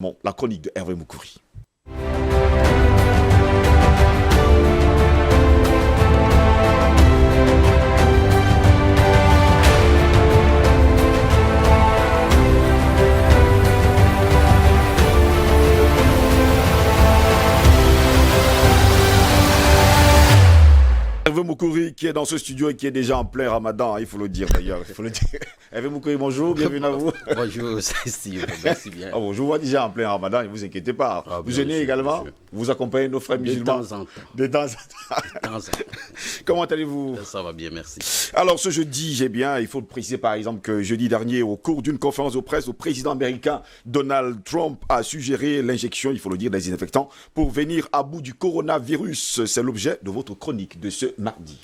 Bon, la chronique de Hervé Moukouri. Hervé Moukouri qui est dans ce studio et qui est déjà en plein ramadan, il faut le dire d'ailleurs. Hervé Moukouri, bonjour, bienvenue à vous. Bonjour, c'est Steve, merci bien. Oh, je vous vois déjà en plein ramadan, ne vous inquiétez pas. Vous jeûnez également, vous accompagnez nos frères musulmans. De temps en temps. De temps en temps. Comment allez-vous? Ça va bien, merci. Alors ce jeudi, il faut préciser par exemple que jeudi dernier, au cours d'une conférence de presse, le président américain Donald Trump a suggéré l'injection, il faut le dire, des désinfectants pour venir à bout du coronavirus. C'est l'objet de votre chronique de ce mardi.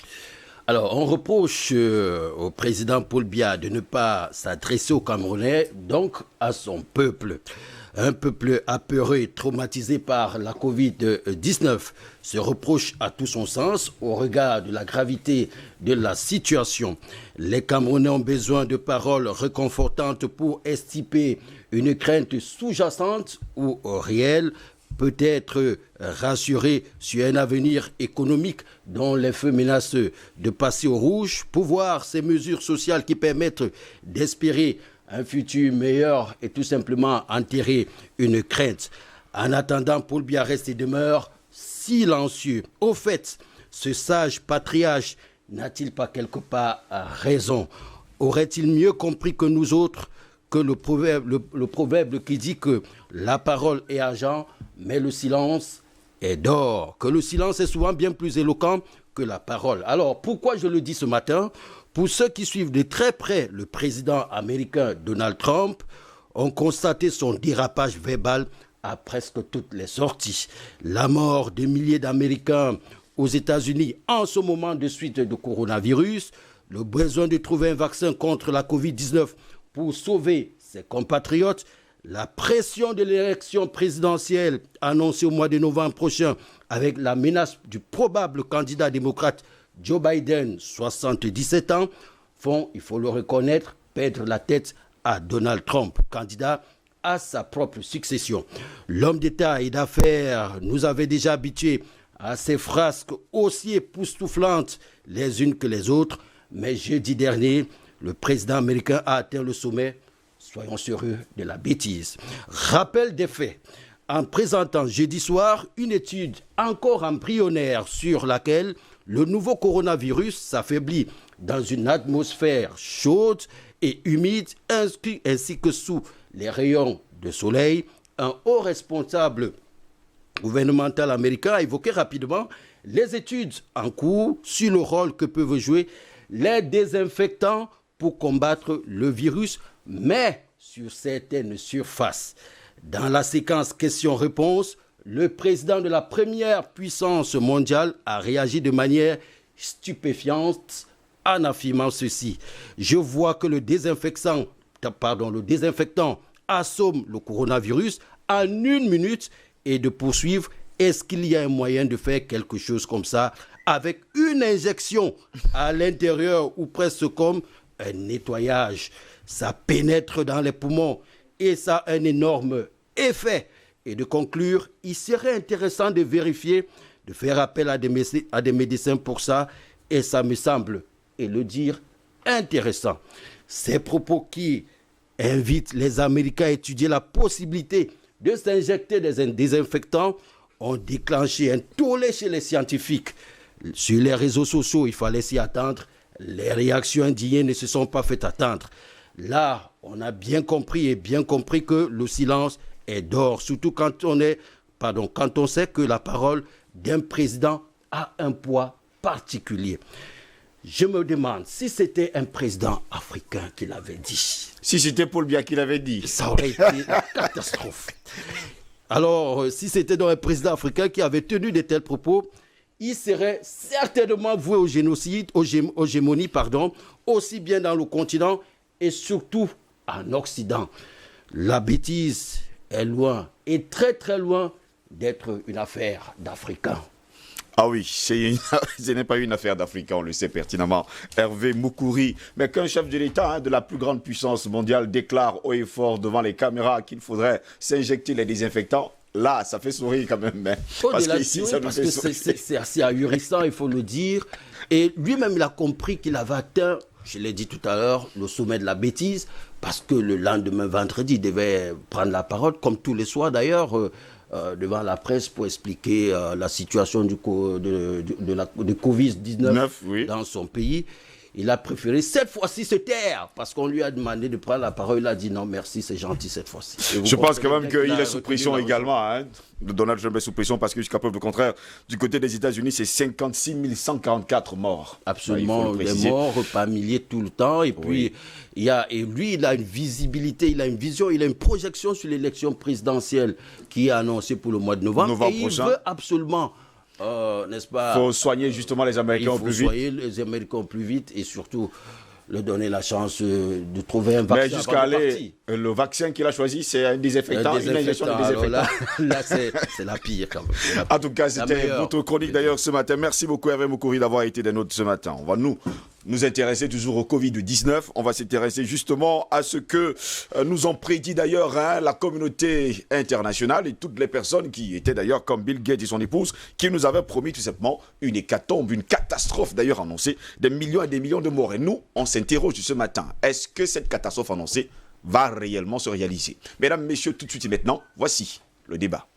Alors, on reproche au président Paul Biya de ne pas s'adresser aux Camerounais, donc à son peuple. Un peuple apeuré, traumatisé par la Covid-19. Ce reproche a tout son sens au regard de la gravité de la situation. Les Camerounais ont besoin de paroles réconfortantes pour extirper une crainte sous-jacente ou réelle, peut-être rassuré sur un avenir économique dont les feux menacent de passer au rouge, pour voir ces mesures sociales qui permettent d'espérer un futur meilleur et tout simplement enterrer une crainte. En attendant, Paul Biya reste et demeure silencieux. Au fait, ce sage patriarche n'a-t-il pas quelque part raison? Aurait-il mieux compris que nous autres que le proverbe qui dit que la parole est argent, mais le silence est d'or, que le silence est souvent bien plus éloquent que la parole. Alors, pourquoi je le dis ce matin? Pour ceux qui suivent de très près le président américain Donald Trump, ont constaté son dérapage verbal à presque toutes les sorties. La mort de milliers d'Américains aux États-Unis en ce moment de suite du coronavirus, le besoin de trouver un vaccin contre la Covid-19 pour sauver ses compatriotes, la pression de l'élection présidentielle annoncée au mois de novembre prochain avec la menace du probable candidat démocrate Joe Biden, 77 ans, font, il faut le reconnaître, perdre la tête à Donald Trump, candidat à sa propre succession. L'homme d'État et d'affaires nous avait déjà habitués à ces frasques aussi époustouflantes les unes que les autres, mais jeudi dernier, le président américain a atteint le sommet, soyons sérieux, de la bêtise. Rappel des faits, en présentant jeudi soir une étude encore embryonnaire sur laquelle le nouveau coronavirus s'affaiblit dans une atmosphère chaude et humide, ainsi que sous les rayons de soleil. Un haut responsable gouvernemental américain a évoqué rapidement les études en cours sur le rôle que peuvent jouer les désinfectants pour combattre le virus, mais sur certaines surfaces. Dans la séquence questions-réponses, le président de la première puissance mondiale a réagi de manière stupéfiante en affirmant ceci. Je vois que le désinfectant assomme le coronavirus en 1 minute et de poursuivre. Est-ce qu'il y a un moyen de faire quelque chose comme ça avec une injection à l'intérieur ou presque comme un nettoyage? Ça pénètre dans les poumons et ça a un énorme effet. Et de conclure, il serait intéressant de vérifier, de faire appel à des médecins pour ça, et ça me semble, et le dire, intéressant. Ces propos qui invitent les Américains à étudier la possibilité de s'injecter des désinfectants ont déclenché un tollé chez les scientifiques. Sur les réseaux sociaux, il fallait s'y attendre. Les réactions indignées ne se sont pas fait attendre. Là, on a bien compris que le silence est d'or, surtout quand on sait que la parole d'un président a un poids particulier. Je me demande si c'était un président africain qui l'avait dit. Si c'était Paul Biya qui l'avait dit. Ça aurait été une catastrophe. Alors, si c'était donc un président africain qui avait tenu de tels propos, il serait certainement voué au génocide, aux gémonies, aussi bien dans le continent et surtout en Occident. La bêtise est loin, et très très loin d'être une affaire d'Africains. Ah oui, ce n'est pas une affaire d'Africains, on le sait pertinemment. Hervé Moukouri, mais qu'un chef de l'État de la plus grande puissance mondiale déclare haut et fort devant les caméras qu'il faudrait s'injecter les désinfectants, là, ça fait sourire quand même. Mais, parce que c'est assez ahurissant, il faut le dire. Et lui-même, il a compris qu'il avait atteint, je l'ai dit tout à l'heure, le sommet de la bêtise, parce que le lendemain, vendredi, il devait prendre la parole, comme tous les soirs d'ailleurs, devant la presse pour expliquer la situation de Covid-19 oui. dans son pays. Il a préféré cette fois-ci se taire parce qu'on lui a demandé de prendre la parole. Il a dit non, merci, c'est gentil cette fois-ci. Je pense quand même qu'il est sous pression également. Hein. Donald Trump est sous pression parce que jusqu'à preuve du contraire, du côté des États-Unis, c'est 56 144 morts. Absolument, des morts par milliers tout le temps. Et puis, lui, il a une visibilité, il a une vision, il a une projection sur l'élection présidentielle qui est annoncée pour le mois de novembre. Et prochain. Il veut absolument... n'est-ce pas? Il faut soigner justement les Américains au plus vite. Il faut soigner les Américains au plus vite et surtout leur donner la chance de trouver un vaccin. Mais jusqu'à aller, le vaccin qu'il a choisi, c'est un désinfectant, une injection de désinfectant. Là c'est la pire quand même. En tout cas, c'était votre chronique d'ailleurs ce matin. Merci beaucoup Hervé Moukouri d'avoir été des nôtres ce matin. On va nous intéresser toujours au Covid-19. On va s'intéresser justement à ce que nous ont prédit d'ailleurs la communauté internationale et toutes les personnes qui étaient d'ailleurs comme Bill Gates et son épouse, qui nous avaient promis tout simplement une hécatombe, une catastrophe d'ailleurs annoncée, des millions et des millions de morts. Et nous, on s'interroge ce matin. Est-ce que cette catastrophe annoncée va réellement se réaliser? Mesdames, messieurs, tout de suite et maintenant, voici le débat.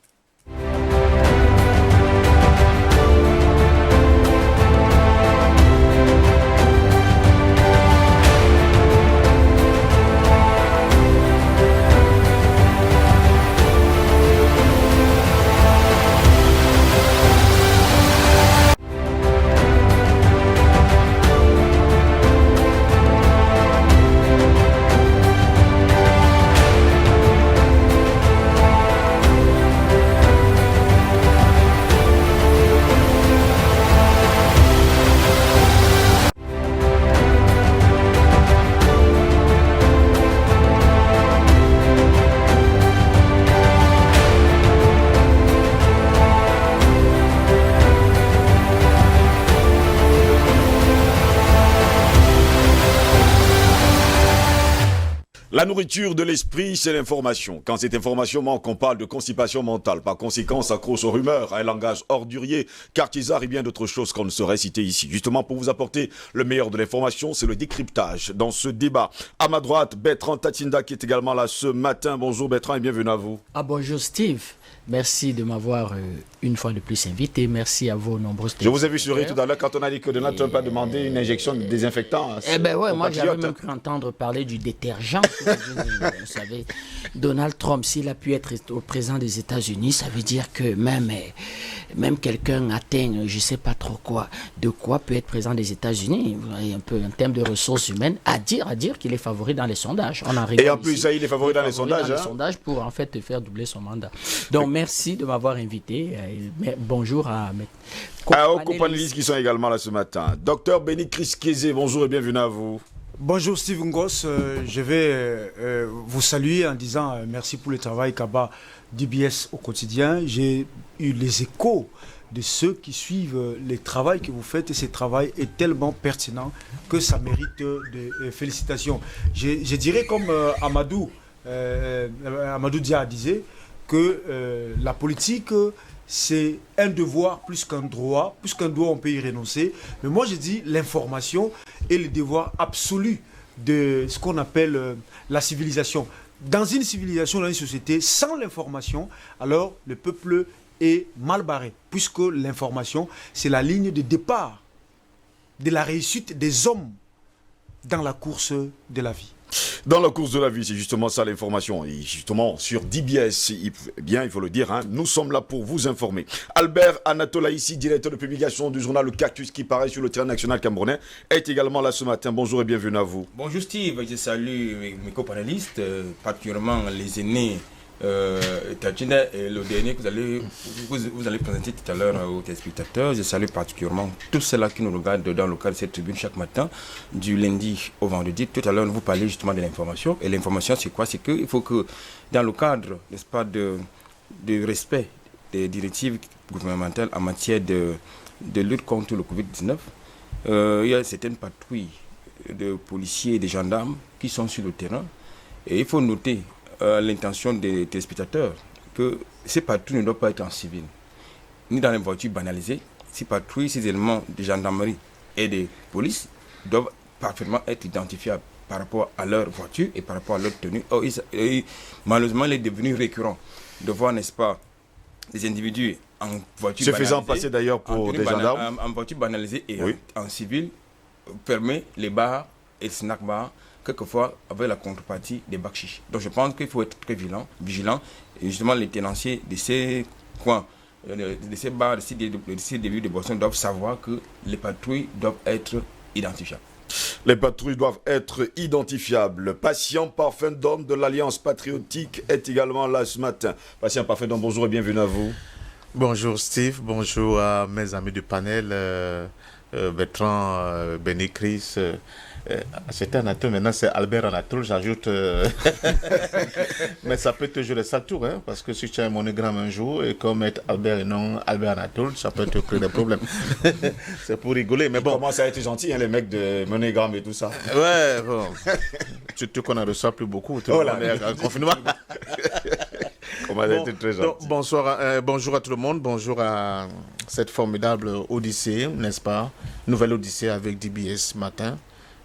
La nourriture de l'esprit, c'est l'information. Quand cette information manque, on parle de constipation mentale. Par conséquent, ça accroche aux rumeurs, à un langage ordurier, quartisard et bien d'autres choses qu'on ne saurait citer ici. Justement, pour vous apporter le meilleur de l'information, c'est le décryptage dans ce débat. À ma droite, Bertrand Tatinda qui est également là ce matin. Bonjour Bertrand et bienvenue à vous. Bonjour Steve. Merci de m'avoir une fois de plus invité. Merci à vos nombreuses... Je vous ai vu sourire tout à l'heure quand on a dit que Donald Trump a demandé une injection de désinfectant. Moi j'avais même cru entendre parler du détergent. Vous savez, Donald Trump, s'il a pu être au président des États-Unis, ça veut dire que même quelqu'un atteint, je ne sais pas trop quoi, de quoi peut être président des États-Unis. Vous avez un peu un terme de ressources humaines à dire qu'il est favori dans les sondages. Et en plus, ça, il est favori dans les sondages. Les sondages pour en fait faire doubler son mandat. Donc merci de m'avoir invité. Bonjour à mes co-panélistes qui sont également là ce matin. Docteur Béni Chris-Kézé, bonjour et bienvenue à vous. Bonjour Steve Ngos, je vais vous saluer en disant merci pour le travail qu'Abba d'IBS au quotidien. J'ai eu les échos de ceux qui suivent le travail que vous faites et ce travail est tellement pertinent que ça mérite de félicitations. Je dirais comme Amadou Dia disait que la politique c'est un devoir plus qu'un droit. Plus qu'un droit, on peut y renoncer. Mais moi, je dis l'information est le devoir absolu de ce qu'on appelle la civilisation. Dans une civilisation, dans une société, sans l'information, alors le peuple est mal barré. Puisque l'information, c'est la ligne de départ de la réussite des hommes dans la course de la vie. Dans la course de la vie, c'est justement ça l'information. Et justement, sur DBS, il faut le dire, nous sommes là pour vous informer. Albert Anatola, ici, directeur de publication du journal Le Cactus qui paraît sur le terrain national camerounais, est également là ce matin. Bonjour et bienvenue à vous. Bonjour Steve, je salue mes copanélistes, particulièrement les aînés. Tachina est le dernier que vous allez présenter tout à l'heure aux téléspectateurs. Je salue particulièrement tous ceux-là qui nous regardent dans le cadre de cette tribune chaque matin, du lundi au vendredi. Tout à l'heure, vous parlez justement de l'information. Et l'information, c'est quoi? C'est qu'il faut que, dans le cadre, n'est-ce pas, de respect des directives gouvernementales en matière de lutte contre le Covid-19, il y a certaines patrouilles de policiers et de gendarmes qui sont sur le terrain. Et il faut noter l'intention des téléspectateurs que ces patrouilles ne doivent pas être en civil, ni dans les voitures banalisées. Ces patrouilles, ces éléments de gendarmerie et de police doivent parfaitement être identifiables par rapport à leur voiture et par rapport à leur tenue. Malheureusement, il est devenu récurrent de voir, n'est-ce pas, des individus en voiture se faisant passer d'ailleurs pour des gendarmes. En voiture banalisée et oui. en civil, permet les bars et les snack bars, quelquefois avec la contrepartie des bakchiches. Donc je pense qu'il faut être très vigilant. Et justement, les tenanciers de ces coins, de ces bars, de ces débuts de boissons doivent savoir que les patrouilles doivent être identifiables. Les patrouilles doivent être identifiables. Patient Parfum d'Homme de l'Alliance Patriotique est également là ce matin. Patient Parfum d'Homme, bonjour et bienvenue à vous. Bonjour Steve, bonjour à mes amis du panel, Bertrand, Benny, Chris. C'était Anatole, maintenant c'est Albert Anatole, j'ajoute. Mais ça peut toujours être ça tout, hein, parce que si tu as un monogramme un jour et comme être Albert et non Albert Anatole, ça peut te créer des problèmes. C'est pour rigoler, mais bon. Comment ça a été gentil, hein, les mecs de monogramme et tout ça. Ouais, bon. Surtout qu'on en reçoit plus beaucoup, tout le monde est en confinement. On a été très gentil. Bonjour à tout le monde, bonjour à cette formidable odyssée, n'est-ce pas? Nouvelle odyssée avec DBS ce matin.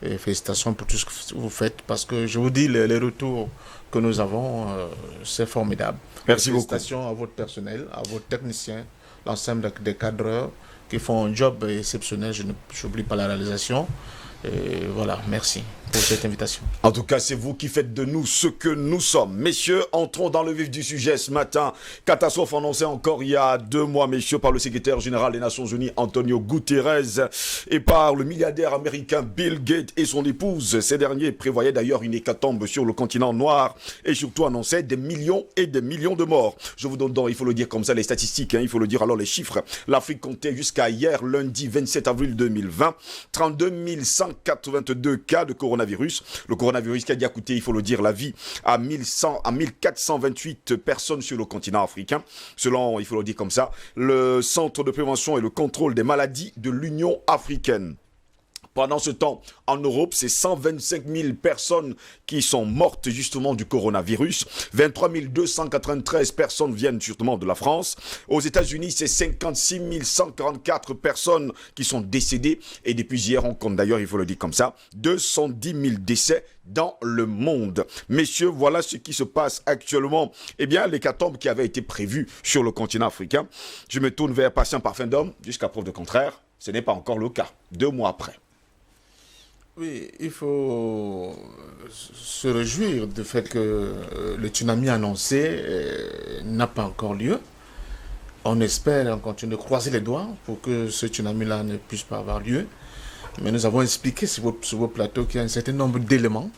Et félicitations pour tout ce que vous faites, parce que je vous dis, les retours que nous avons, c'est formidable. Merci beaucoup. Félicitations à votre personnel, à vos techniciens, l'ensemble des cadreurs qui font un job exceptionnel. Je n'oublie pas la réalisation. Et voilà, merci pour cette invitation. En tout cas, c'est vous qui faites de nous ce que nous sommes. Messieurs, entrons dans le vif du sujet ce matin. Catastrophe annoncée encore il y a 2 mois, messieurs, par le secrétaire général des Nations Unies, Antonio Guterres, et par le milliardaire américain Bill Gates et son épouse. Ces derniers prévoyaient d'ailleurs une hécatombe sur le continent noir et surtout annonçaient des millions et des millions de morts. Je vous donne donc, il faut le dire comme ça, les statistiques, hein, il faut le dire alors les chiffres. L'Afrique comptait jusqu'à hier, lundi 27 avril 2020, 32 182 cas de coronavirus. Le coronavirus qui a déjà coûté, il faut le dire, la vie à 1428 personnes sur le continent africain. Selon, il faut le dire comme ça, le Centre de prévention et le contrôle des maladies de l'Union africaine. Pendant ce temps, en Europe, c'est 125 000 personnes qui sont mortes justement du coronavirus. 23 293 personnes viennent justement de la France. Aux États-Unis, c'est 56 144 personnes qui sont décédées. Et depuis hier, on compte d'ailleurs, il faut le dire comme ça, 210 000 décès dans le monde. Messieurs, voilà ce qui se passe actuellement. Eh bien, l'hécatombe qui avait été prévue sur le continent africain. Je me tourne vers Patient Parfum d'Homme. Jusqu'à preuve de contraire, ce n'est pas encore le cas. 2 mois après. Oui, il faut se réjouir du fait que le tsunami annoncé n'a pas encore lieu. On espère, on continue de croiser les doigts pour que ce tsunami-là ne puisse pas avoir lieu. Mais nous avons expliqué sur vos plateaux qu'il y a un certain nombre d'éléments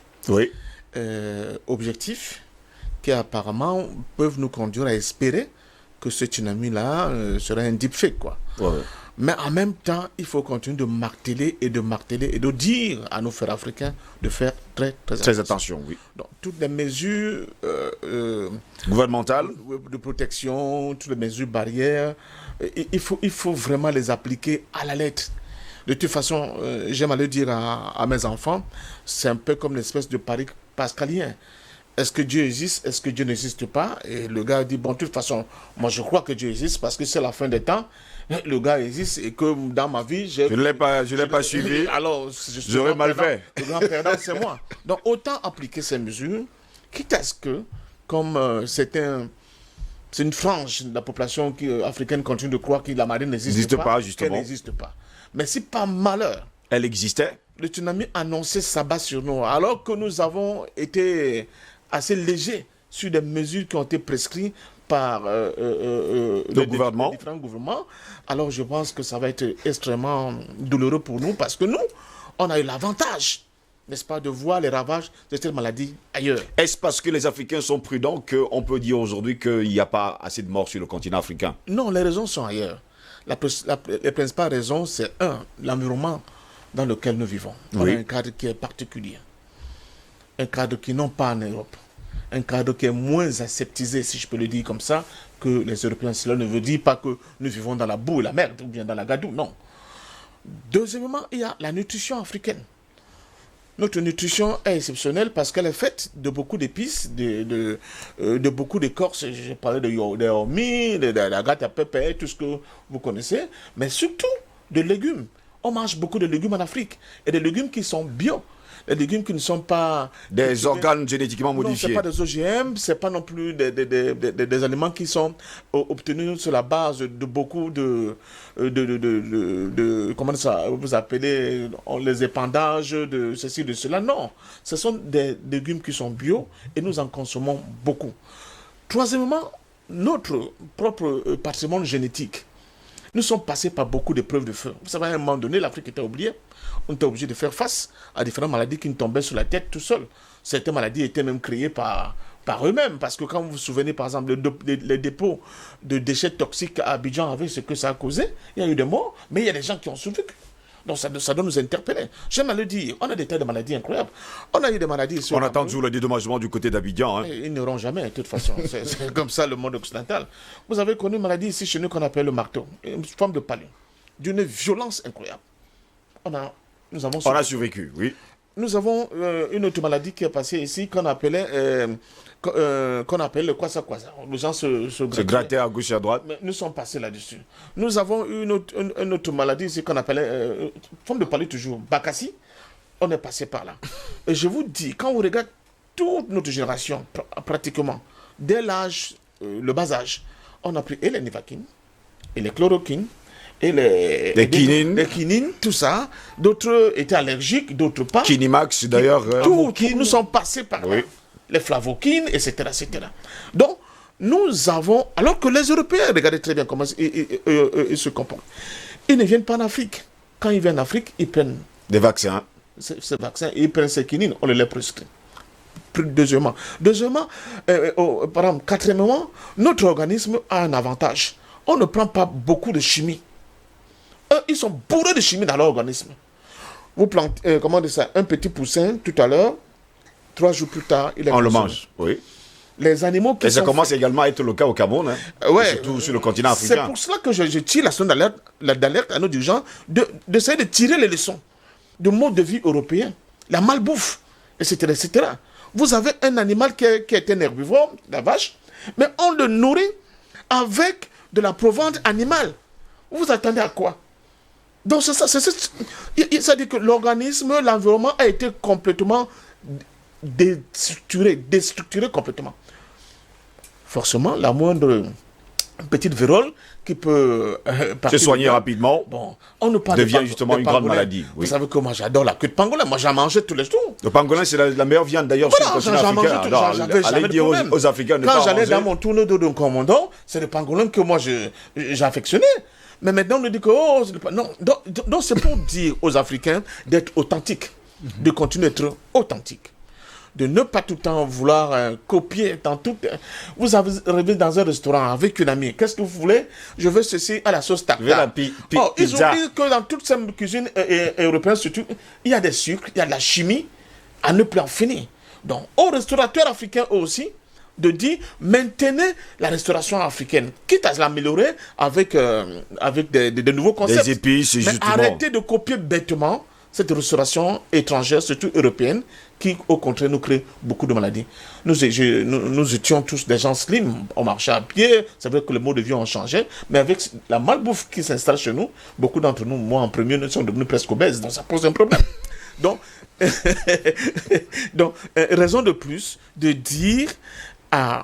objectifs qui apparemment peuvent nous conduire à espérer que ce tsunami-là serait un deepfake, quoi. Ouais. Mais en même temps, il faut continuer de marteler et de dire à nos frères africains de faire très attention. Oui. Donc, toutes les mesures gouvernementales de protection, toutes les mesures barrières, il faut vraiment les appliquer à la lettre. De toute façon, j'aime à le dire à mes enfants, c'est un peu comme l'espèce de pari pascalien. Est-ce que Dieu existe? Est-ce que Dieu n'existe pas? Et le gars dit, bon, de toute façon, moi je crois que Dieu existe parce que c'est la fin des temps. Le gars existe et que dans ma vie, je ne l'ai pas suivi. Alors, j'aurais mal fait. Le grand perdant, c'est moi. Donc, autant appliquer ces mesures, quitte à ce que, comme c'est une frange de la population africaine continue de croire que la marine n'existe pas, justement. Qu'elle n'existe pas. Mais si par malheur, elle existait, le tsunami annoncé s'abat sur nous, alors que nous avons été assez légers sur des mesures qui ont été prescrites par les gouvernement. Différents gouvernements, alors je pense que ça va être extrêmement douloureux pour nous parce que nous, on a eu l'avantage, n'est-ce pas, de voir les ravages de cette maladie ailleurs. Est-ce parce que les Africains sont prudents qu'on peut dire aujourd'hui qu'il n'y a pas assez de morts sur le continent africain? Non, les raisons sont ailleurs. Les principales raisons, c'est l'environnement dans lequel nous vivons. On a un cadre qui est particulier. Un cadre qui n'est pas en Europe. un cadre qui est moins aseptisé, si je peux le dire comme ça, que les Européens. Cela ne veut dire pas que nous vivons dans la boue et la merde, ou bien dans la gadoue, non. Deuxièmement, il y a la nutrition africaine. Notre nutrition est exceptionnelle parce qu'elle est faite de beaucoup d'épices, de beaucoup d'écorces. J'ai parlé de hormis, de la gâte à pépé, tout ce que vous connaissez, mais surtout de légumes. On mange beaucoup de légumes en Afrique, et des légumes qui sont bio. Des légumes qui ne sont pas... Des organes génétiquement modifiés. Non, ce n'est pas des OGM, ce n'est pas non plus des aliments qui sont obtenus sur la base de beaucoup comment ça, vous appelez les épandages de ceci, de cela. Non, ce sont des légumes qui sont bio et nous en consommons beaucoup. Troisièmement, notre propre patrimoine génétique. Nous sommes passés par beaucoup d'épreuves de feu. Vous savez, à un moment donné, l'Afrique était oubliée. On était obligé de faire face à différentes maladies qui nous tombaient sur la tête tout seul. Certaines maladies étaient même créées par eux-mêmes. Parce que quand vous vous souvenez, par exemple, les dépôts de déchets toxiques à Abidjan avec ce que ça a causé, il y a eu des morts, mais il y a des gens qui ont survécu. Donc ça doit nous interpeller. J'aime à le dire, on a des tas de maladies incroyables. On a eu des maladies... On attend toujours le dédommagement du côté d'Abidjan. Hein. Ils n'auront jamais, de toute façon. C'est comme ça le monde occidental. Vous avez connu une maladie ici chez nous qu'on appelle le marteau. Une forme de palu. D'une violence incroyable. On a survécu, oui. Nous avons une autre maladie qui est passée ici qu'on appelle le kwasa. Les gens se grattaient à gauche et à droite. Mais nous sommes passés là-dessus. Nous avons une autre maladie ici qu'on appelait, forme de palu toujours, Bakassi. On est passé par là. Et je vous dis, quand vous regardez toute notre génération, pratiquement, dès l'âge, le bas âge, on a pris et les nivaquines, et les chloroquines, et les quinines, tout ça. D'autres étaient allergiques, d'autres pas. Kinimax, d'ailleurs. Nous sommes passés par là. Les flavoquines, etc., etc. Donc, nous avons... Alors que les Européens, regardez très bien comment ils se comportent. Ils ne viennent pas en Afrique. Quand ils viennent en Afrique, ils prennent... Des vaccins. Ces vaccins, ils prennent ces quinines, on les prescrit. Deuxièmement, par exemple, quatrièmement, notre organisme a un avantage. On ne prend pas beaucoup de chimie. Eux, ils sont bourrés de chimie dans leur organisme. Vous plantez, un petit poussin tout à l'heure, 3 jours plus tard, il est on le mange, oui. Les animaux qui et ça commence également à être le cas au Cameroun, hein, surtout sur le continent africain. C'est pour cela que je tire la sonde d'alerte à nos dirigeants d'essayer de tirer les leçons du mode de vie européen, la malbouffe, etc., etc. Vous avez un animal qui est un herbivore, la vache, mais on le nourrit avec de la provende animale. Vous attendez à quoi? Donc ça dit que l'organisme, l'environnement a été complètement déstructuré complètement. Forcément, la moindre petite vérole qui peut se soigner rapidement, on ne parle devient justement une grande maladie. Vous savez que moi j'adore la queue de pangolin, moi j'en mangeais tous les jours. Le pangolin c'est la meilleure viande d'ailleurs sur le continent africain. Allez dire aux Africains de quand j'allais dans mon tournoi de commandant, c'est le pangolin que moi j'affectionnais. Mais maintenant on nous dit que non. Donc c'est pour dire aux Africains d'être authentiques, de continuer à être authentiques. De ne pas tout le temps vouloir copier dans tout. Vous arrivez dans un restaurant avec une amie. Qu'est-ce que vous voulez? Je veux ceci à la sauce tartare. Ils ont dit que dans toutes ces cuisines européennes, surtout, il y a des sucres, il y a de la chimie, à ne plus en finir. Donc, aux restaurateurs africains aussi, de dire maintenez la restauration africaine, quitte à l'améliorer avec de nouveaux concepts. Des épices, mais arrêtez de copier bêtement cette restauration étrangère, surtout européenne, qui, au contraire, nous crée beaucoup de maladies. Nous étions tous des gens slim, on marchait à pied, c'est vrai que le mode de vie a changé, mais avec la malbouffe qui s'installe chez nous, beaucoup d'entre nous, moi en premier, nous sommes devenus presque obèses, donc ça pose un problème. Donc, raison de plus de dire à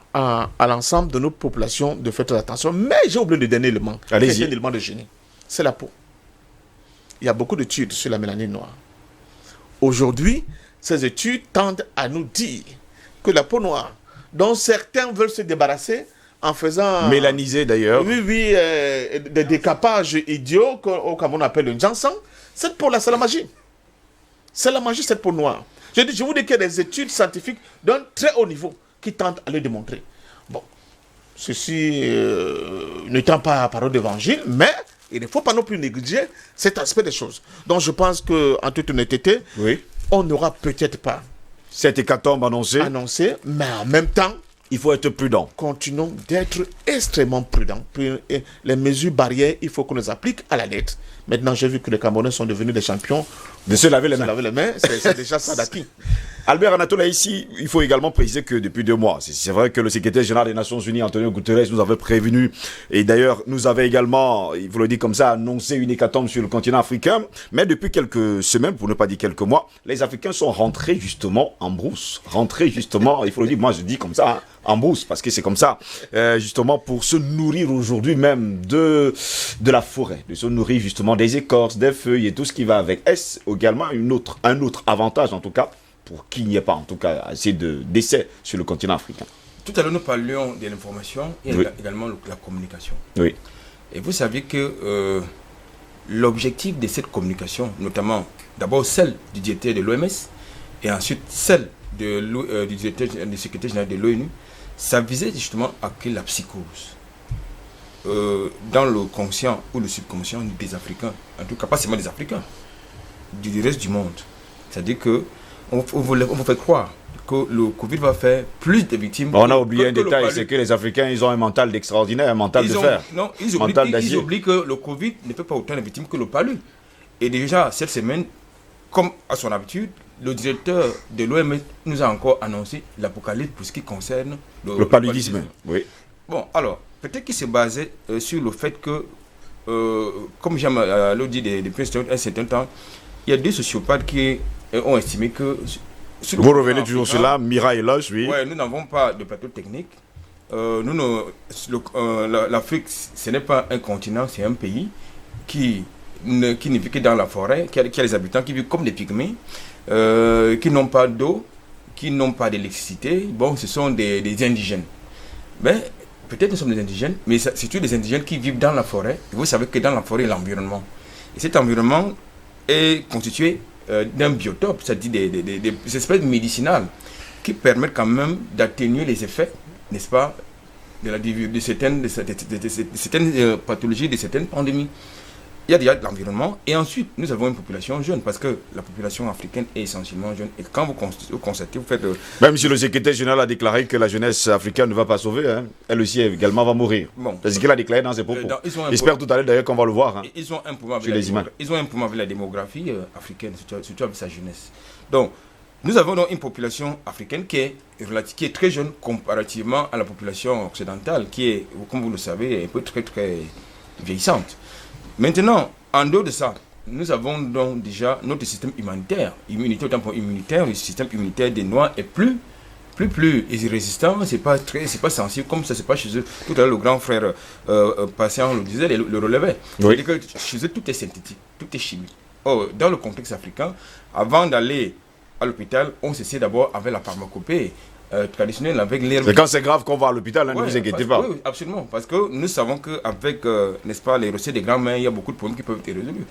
l'ensemble de nos populations de faire très attention. Mais j'ai oublié le dernier élément, c'est un élément de génie, c'est la peau. Il y a beaucoup d'études sur la mélanine noire. Aujourd'hui, ces études tendent à nous dire que la peau noire, dont certains veulent se débarrasser en faisant... Mélaniser d'ailleurs. Oui, des décapages idiots qu'au Cameroun on appelle le Jansan. Cette peau-là, c'est la magie. C'est la magie, cette peau noire. Je vous dis qu'il y a des études scientifiques d'un très haut niveau qui tentent à le démontrer. Bon, ceci n'étant pas parole d'évangile, mais... il ne faut pas non plus négliger cet aspect des choses. Donc je pense qu'en toute honnêteté, on n'aura peut-être pas Cette hécatombe annoncée, mais en même temps, il faut être prudent. Continuons d'être extrêmement prudents. Les mesures barrières, il faut qu'on les applique à la lettre. Maintenant, j'ai vu que les Camerounais sont devenus des champions. De se laver les mains. C'est déjà ça d'acquis. Albert Anatola, ici, il faut également préciser que depuis 2 mois, c'est vrai que le secrétaire général des Nations Unies, Antonio Guterres, nous avait prévenu, et d'ailleurs, nous avait également, il vous le dit comme ça, annoncé une hécatombe sur le continent africain. Mais depuis quelques semaines, pour ne pas dire quelques mois, les Africains sont rentrés justement en brousse. Rentrés justement, il faut le dire, moi je dis comme ça, hein, en brousse, parce que c'est comme ça, justement pour se nourrir aujourd'hui même de la forêt, de se nourrir justement des écorces, des feuilles et tout ce qui va avec. Est-ce également un autre avantage, en tout cas, pour qu'il n'y ait pas, en tout cas, assez de décès sur le continent africain? Tout à l'heure, nous parlions de l'information et oui. également la communication. Oui. Et vous savez que l'objectif de cette communication, notamment d'abord celle du directeur de l'OMS et ensuite celle du secrétaire général de l'ONU, ça visait justement à créer la psychose dans le conscient ou le subconscient des Africains, en tout cas pas seulement des Africains, du reste du monde. C'est-à-dire que on vous fait croire que le Covid va faire plus de victimes. On a oublié un détail, c'est que les Africains, ils ont un mental d'extraordinaire, un mental de fer. Non, ils oublient que le Covid ne fait pas autant de victimes que le palu. Et déjà, cette semaine, comme à son habitude, le directeur de l'OMS nous a encore annoncé l'apocalypse pour ce qui concerne le paludisme. Oui. Bon, alors, peut-être qu'il se basait sur le fait que, comme j'aime le dire depuis un certain temps, il y a des sociopathes qui ont estimé que... Vous revenez toujours sur là, Mira et Loche, oui. Oui, nous n'avons pas de plateau technique. L'Afrique, ce n'est pas un continent, c'est un pays qui ne vit que dans la forêt, qui a des habitants qui vivent comme des pygmées, qui n'ont pas d'eau, qui n'ont pas d'électricité. Bon, ce sont des indigènes. Mais peut-être nous sommes des indigènes, mais c'est surtout des indigènes qui vivent dans la forêt. Et vous savez que dans la forêt, il y a l'environnement. Et cet environnement est constitué d'un biotope, c'est-à-dire des espèces médicinales qui permettent quand même d'atténuer les effets, n'est-ce pas, de certaines pathologies, de certaines pandémies. Il y a déjà de l'environnement et ensuite nous avons une population jeune parce que la population africaine est essentiellement jeune et quand vous constatez, vous faites... Même si le secrétaire général a déclaré que la jeunesse africaine ne va pas sauver, hein, elle aussi également va mourir. Bon. C'est ce qu'il a déclaré dans ses propos. J'espère tout à l'heure d'ailleurs qu'on va le voir. Hein, ils ont un problème avec la démographie africaine, surtout avec sa jeunesse. Donc, nous avons donc une population africaine qui est très jeune comparativement à la population occidentale qui est, comme vous le savez, un peu très vieillissante. Maintenant, en dehors de ça, nous avons donc déjà notre système immunitaire. Autant pour immunitaire, le système immunitaire des Noirs est plus résistant, c'est pas sensible comme ça, c'est pas chez eux. Tout à l'heure, le grand frère patient le disait, le relevait. Oui. C'est-à-dire que chez eux, tout est synthétique, tout est chimique. Or, dans le contexte africain, avant d'aller à l'hôpital, on s'essaie d'abord avec la pharmacopée traditionnelle, avec l'herbe. C'est quand c'est grave qu'on va à l'hôpital, hein, ne vous inquiétez pas. Oui, absolument, parce que nous savons qu'avec, n'est-ce pas, les recettes des grands-mères, il y a beaucoup de problèmes qui peuvent être résolus.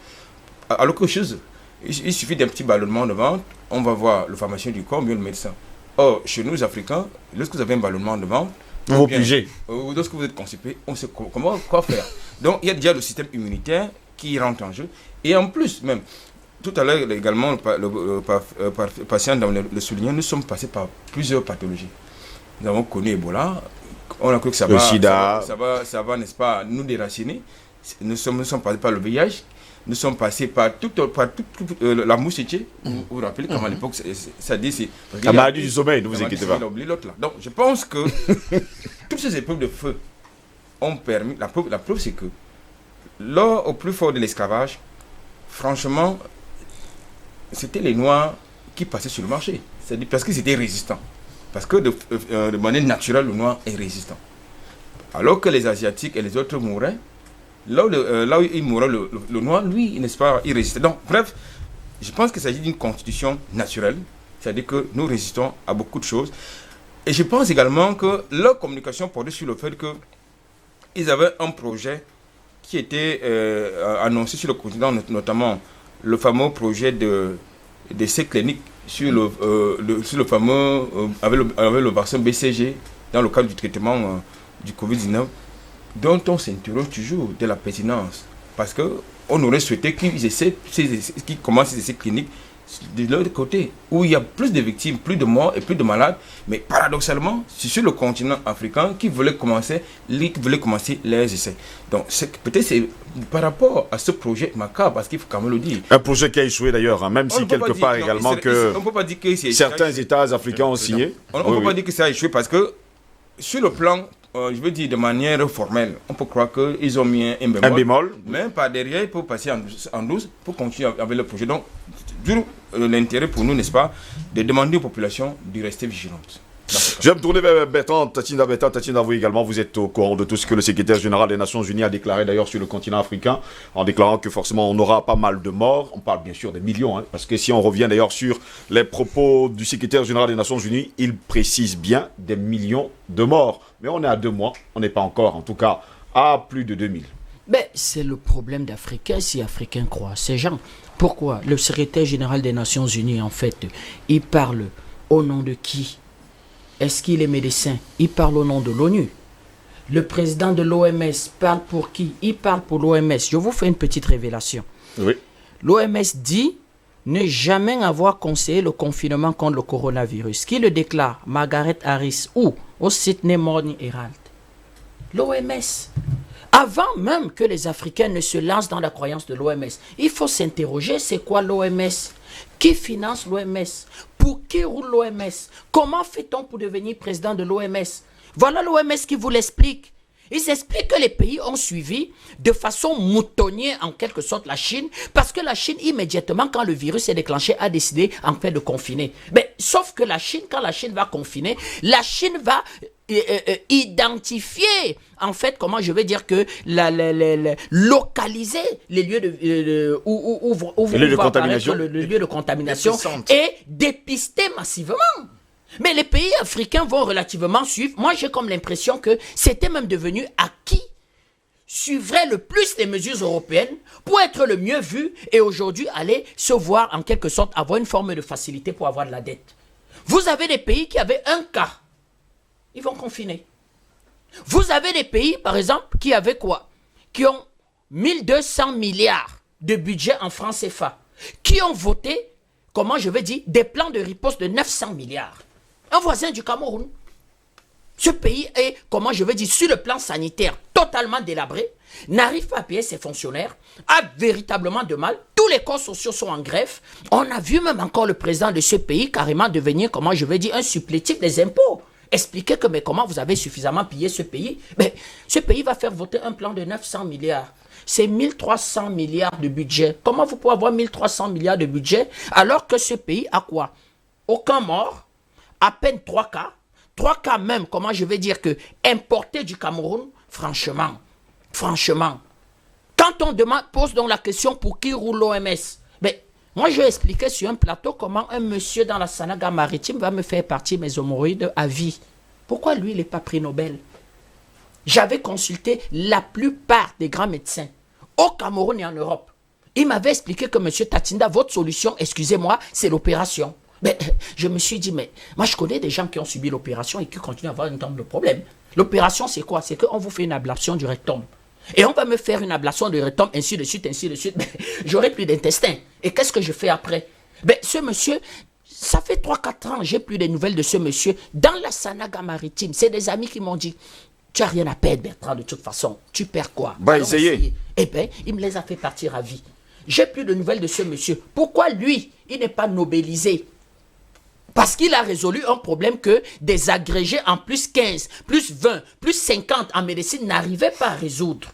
Alors que chez eux, il suffit d'un petit ballonnement de ventre, on va voir le pharmacien du corps, mieux le médecin. Or, chez nous, Africains, lorsque vous avez un ballonnement de ventre, vous obligez. Lorsque vous êtes constipé, on sait quoi faire. Donc, il y a déjà le système immunitaire qui rentre en jeu. Et en plus, même, tout à l'heure également, le patient le soulignait, nous sommes passés par plusieurs pathologies. Nous avons connu Ebola, on a cru que ça va, n'est-ce pas, nous déraciner. Nous sommes passés par le VIH, nous sommes passés par toute la moustiquaire. Vous vous rappelez comment à l'époque, ça dit, c'est... La maladie du sommeil, ne vous inquiétez pas. Donc, je pense que toutes ces épreuves de feu ont permis... La preuve, c'est que lors au plus fort de l'esclavage, franchement, c'était les Noirs qui passaient sur le marché. C'est-à-dire parce qu'ils étaient résistants. Parce que de manière naturelle, le Noir est résistant. Alors que les Asiatiques et les autres mouraient, là où il mourait, le Noir, lui, n'est-ce pas, il résistait. Donc, bref, je pense qu'il s'agit d'une constitution naturelle. C'est-à-dire que nous résistons à beaucoup de choses. Et je pense également que leur communication portait sur le fait qu'ils avaient un projet qui était annoncé sur le continent, notamment le fameux projet d'essai clinique sur le fameux avec le vaccin BCG dans le cadre du traitement du Covid-19, dont on s'interroge toujours de la pertinence. Parce qu'on aurait souhaité qu'ils commencent ces essais cliniques de l'autre côté, où il y a plus de victimes, plus de morts et plus de malades. Mais paradoxalement, c'est sur le continent africain qui voulait commencer les essais. Donc peut-être c'est par rapport à ce projet macabre, parce qu'il faut quand même le dire. Un projet qui a échoué d'ailleurs, hein, même si quelque part également que on peut pas dire que certains États africains ont signé. On ne peut pas dire que ça a échoué parce que sur le plan, je veux dire de manière formelle, on peut croire qu'ils ont mis un bémol. Mais par derrière, il faut passer en douce pour continuer avec le projet. Donc, d'où l'intérêt pour nous, n'est-ce pas, de demander aux populations de rester vigilantes. Je vais me tourner vers Bertrand Tatinda. Tatinda, vous également, vous êtes au courant de tout ce que le secrétaire général des Nations Unies a déclaré d'ailleurs sur le continent africain, en déclarant que forcément on aura pas mal de morts. On parle bien sûr des millions, hein, parce que si on revient d'ailleurs sur les propos du secrétaire général des Nations Unies, il précise bien des millions de morts. Mais on est à 2 mois, on n'est pas encore, en tout cas, à plus de 2000. Ben, c'est le problème d'Africains, si Africains croient à ces gens. Pourquoi? Le secrétaire général des Nations Unies, en fait, il parle au nom de qui? Est-ce qu'il est médecin? Il parle au nom de l'ONU. Le président de l'OMS parle pour qui? Il parle pour l'OMS. Je vous fais une petite révélation. Oui. L'OMS dit ne jamais avoir conseillé le confinement contre le coronavirus. Qui le déclare? Margaret Harris ou au Sydney Morning Herald. L'OMS. Avant même que les Africains ne se lancent dans la croyance de l'OMS, il faut s'interroger, c'est quoi l'OMS? Qui finance l'OMS? Pour qui roule l'OMS? Comment fait-on pour devenir président de l'OMS? Voilà l'OMS qui vous l'explique. Ils expliquent que les pays ont suivi de façon moutonnière en quelque sorte la Chine, parce que la Chine immédiatement quand le virus est déclenché a décidé en fait de confiner. Mais sauf que la Chine, quand la Chine va confiner, la Chine va identifier en fait, comment je vais dire que localiser les lieux de lieu de contamination et dépister massivement. Mais les pays africains vont relativement suivre. Moi, j'ai comme l'impression que c'était même devenu à qui suivrait le plus les mesures européennes pour être le mieux vu et aujourd'hui aller se voir en quelque sorte avoir une forme de facilité pour avoir de la dette. Vous avez des pays qui avaient un cas. Ils vont confiner. Vous avez des pays, par exemple, qui avaient quoi? Qui ont 1200 milliards de budget en francs CFA. Qui ont voté, comment je vais dire, des plans de riposte de 900 milliards. Un voisin du Cameroun. Ce pays est, comment je vais dire, sur le plan sanitaire, totalement délabré, n'arrive pas à payer ses fonctionnaires, a véritablement de mal. Tous les corps sociaux sont en grève. On a vu même encore le président de ce pays carrément devenir, comment je vais dire, un supplétif des impôts. Expliquez que, mais comment vous avez suffisamment pillé ce pays? Mais ce pays va faire voter un plan de 900 milliards. C'est 1300 milliards de budget. Comment vous pouvez avoir 1300 milliards de budget alors que ce pays a quoi? Aucun mort, à peine 3 cas. 3 cas même, comment je vais dire que importés du Cameroun, franchement. Quand on pose donc la question pour qui roule l'OMS, moi, je vais expliquer sur un plateau comment un monsieur dans la Sanaga maritime va me faire partir mes hémorroïdes à vie. Pourquoi lui, il n'est pas prix Nobel? J'avais consulté la plupart des grands médecins au Cameroun et en Europe. Il m'avait expliqué que monsieur Tatinda, votre solution, excusez-moi, c'est l'opération. Mais je me suis dit, mais moi, je connais des gens qui ont subi l'opération et qui continuent à avoir un nombre de problèmes. L'opération, c'est quoi? C'est qu'on vous fait une ablation du rectum. Et on va me faire une ablation de rectum, ainsi de suite. J'aurai plus d'intestin. Et qu'est-ce que je fais après? Ce monsieur, ça fait 3-4 ans, j'ai plus de nouvelles de ce monsieur. Dans la Sanaga maritime, c'est des amis qui m'ont dit, tu n'as rien à perdre, Bertrand, de toute façon. Tu perds quoi? Essayez. Il me les a fait partir à vie. J'ai plus de nouvelles de ce monsieur. Pourquoi lui, il n'est pas nobelisé? Parce qu'il a résolu un problème que des agrégés en plus 15, plus 20, plus 50 en médecine n'arrivaient pas à résoudre.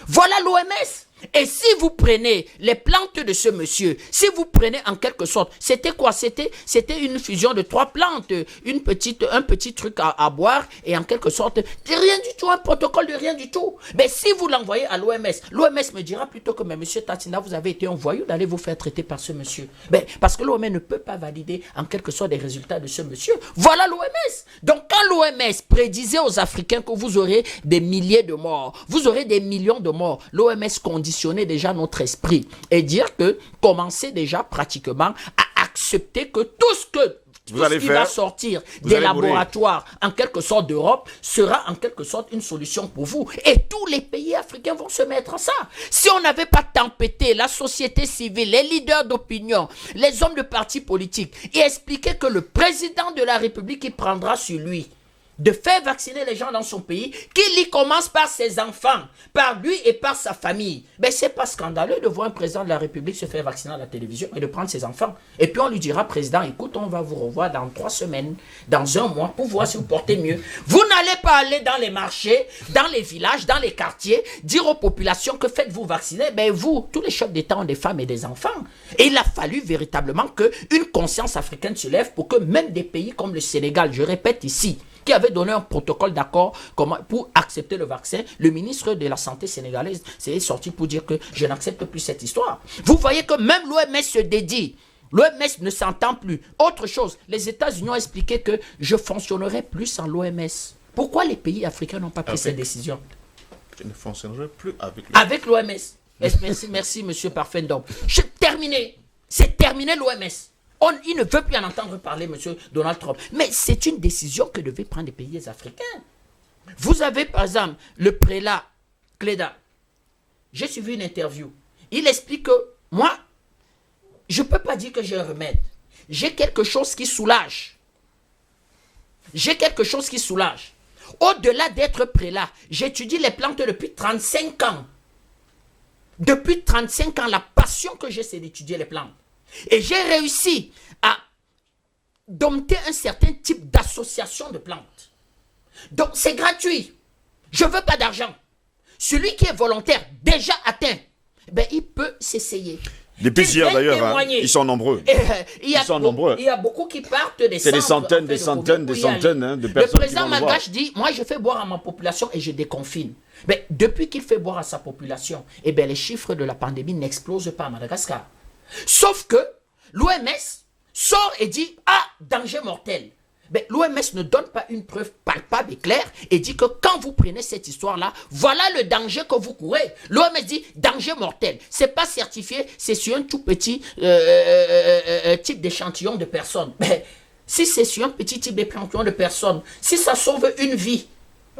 Voilà l'OMS. Et si vous prenez les plantes de ce monsieur, si vous prenez en quelque sorte, c'était quoi? C'était une fusion de 3 plantes, un petit truc à boire et en quelque sorte, rien du tout, un protocole de rien du tout. Mais si vous l'envoyez à l'OMS, l'OMS me dira plutôt que, mais monsieur Tatinda, vous avez été un voyou d'aller vous faire traiter par ce monsieur. Parce que l'OMS ne peut pas valider en quelque sorte les résultats de ce monsieur. Voilà l'OMS. Donc quand l'OMS prédisait aux Africains que vous aurez des milliers de morts, vous aurez des millions de morts, l'OMS conditionner déjà notre esprit et dire que commencer déjà pratiquement à accepter que tout ce que tout ce qui va sortir des laboratoires, en quelque sorte d'Europe, sera en quelque sorte une solution pour vous. Et tous les pays africains vont se mettre à ça. Si on n'avait pas tempêté la société civile, les leaders d'opinion, les hommes de partis politiques, et expliqué que le président de la République, il prendra sur lui de faire vacciner les gens dans son pays, qu'il y commence par ses enfants, par lui et par sa famille. Mais c'est pas scandaleux de voir un président de la République se faire vacciner à la télévision et de prendre ses enfants. Et puis on lui dira, président, écoute, on va vous revoir dans 3 semaines, dans 1 mois, pour voir si vous portez mieux. Vous n'allez pas aller dans les marchés, dans les villages, dans les quartiers, dire aux populations que faites-vous vacciner. Ben vous, tous les chefs d'État ont des femmes et des enfants. Et il a fallu véritablement qu'une conscience africaine se lève pour que même des pays comme le Sénégal, je répète ici, qui avait donné un protocole d'accord pour accepter le vaccin, le ministre de la Santé sénégalaise s'est sorti pour dire que je n'accepte plus cette histoire. Vous voyez que même l'OMS se dédie. L'OMS ne s'entend plus. Autre chose, les États-Unis ont expliqué que je fonctionnerai plus sans l'OMS. Pourquoi les pays africains n'ont pas pris cette décision? Je ne fonctionnerai plus avec l'OMS. Merci, monsieur Parfendom. Terminé. C'est terminé l'OMS. Il ne veut plus en entendre parler, M. Donald Trump. Mais c'est une décision que devaient prendre les pays africains. Vous avez, par exemple, le prélat Cléda. J'ai suivi une interview. Il explique que moi, je ne peux pas dire que j'ai un remède. J'ai quelque chose qui soulage. Au-delà d'être prélat, j'étudie les plantes depuis 35 ans. Depuis 35 ans, la passion que j'ai, c'est d'étudier les plantes. Et j'ai réussi à dompter un certain type d'association de plantes. Donc c'est gratuit. Je ne veux pas d'argent. Celui qui est volontaire, déjà atteint, ben, il peut s'essayer. Depuis hier d'ailleurs, ils sont nombreux. Il y a beaucoup qui partent des C'est des centaines de personnes. Le président Malgache dit, moi je fais boire à ma population et je déconfine. Mais depuis qu'il fait boire à sa population, eh ben, les chiffres de la pandémie n'explosent pas à Madagascar. Sauf que l'OMS sort et dit, danger mortel. Mais l'OMS ne donne pas une preuve palpable et claire et dit que quand vous prenez cette histoire-là, voilà le danger que vous courez. L'OMS dit danger mortel. C'est pas certifié, c'est sur un tout petit type d'échantillon de personnes. Mais si c'est sur un petit type d'échantillon de personnes, si ça sauve une vie,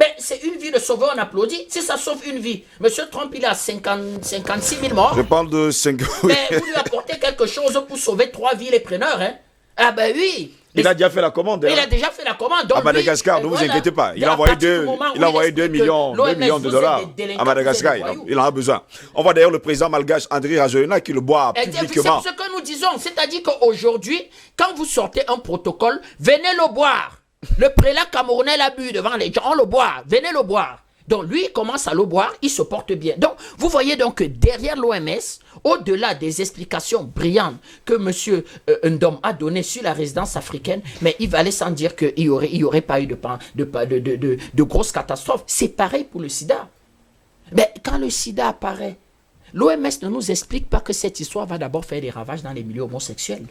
mais c'est une vie de sauveur, on applaudit. Si ça sauve une vie, M. Trump, il a 56 000 morts. Je parle de 5... Mais vous lui apportez quelque chose pour sauver 3 vies, les preneurs. Hein? Ah ben oui. Il a déjà fait la commande. Il a déjà fait la commande. Donc à Madagascar, ne vous inquiétez pas. Il a envoyé 2 millions de dollars à Madagascar. Il en a besoin. On voit d'ailleurs le président malgache Andry Rajoelina qui le boit publiquement. C'est ce que nous disons. C'est-à-dire qu'aujourd'hui, quand vous sortez un protocole, venez le boire. Le prélat camerounais l'a bu devant les gens, on le boit, venez le boire. Donc lui, il commence à le boire, il se porte bien. Donc vous voyez donc que derrière l'OMS, au-delà des explications brillantes que M. Ndom a données sur la résidence africaine, mais il va aller sans dire qu'il n'y aurait pas eu de grosses catastrophes. C'est pareil pour le sida. Mais quand le sida apparaît, l'OMS ne nous explique pas que cette histoire va d'abord faire des ravages dans les milieux homosexuels.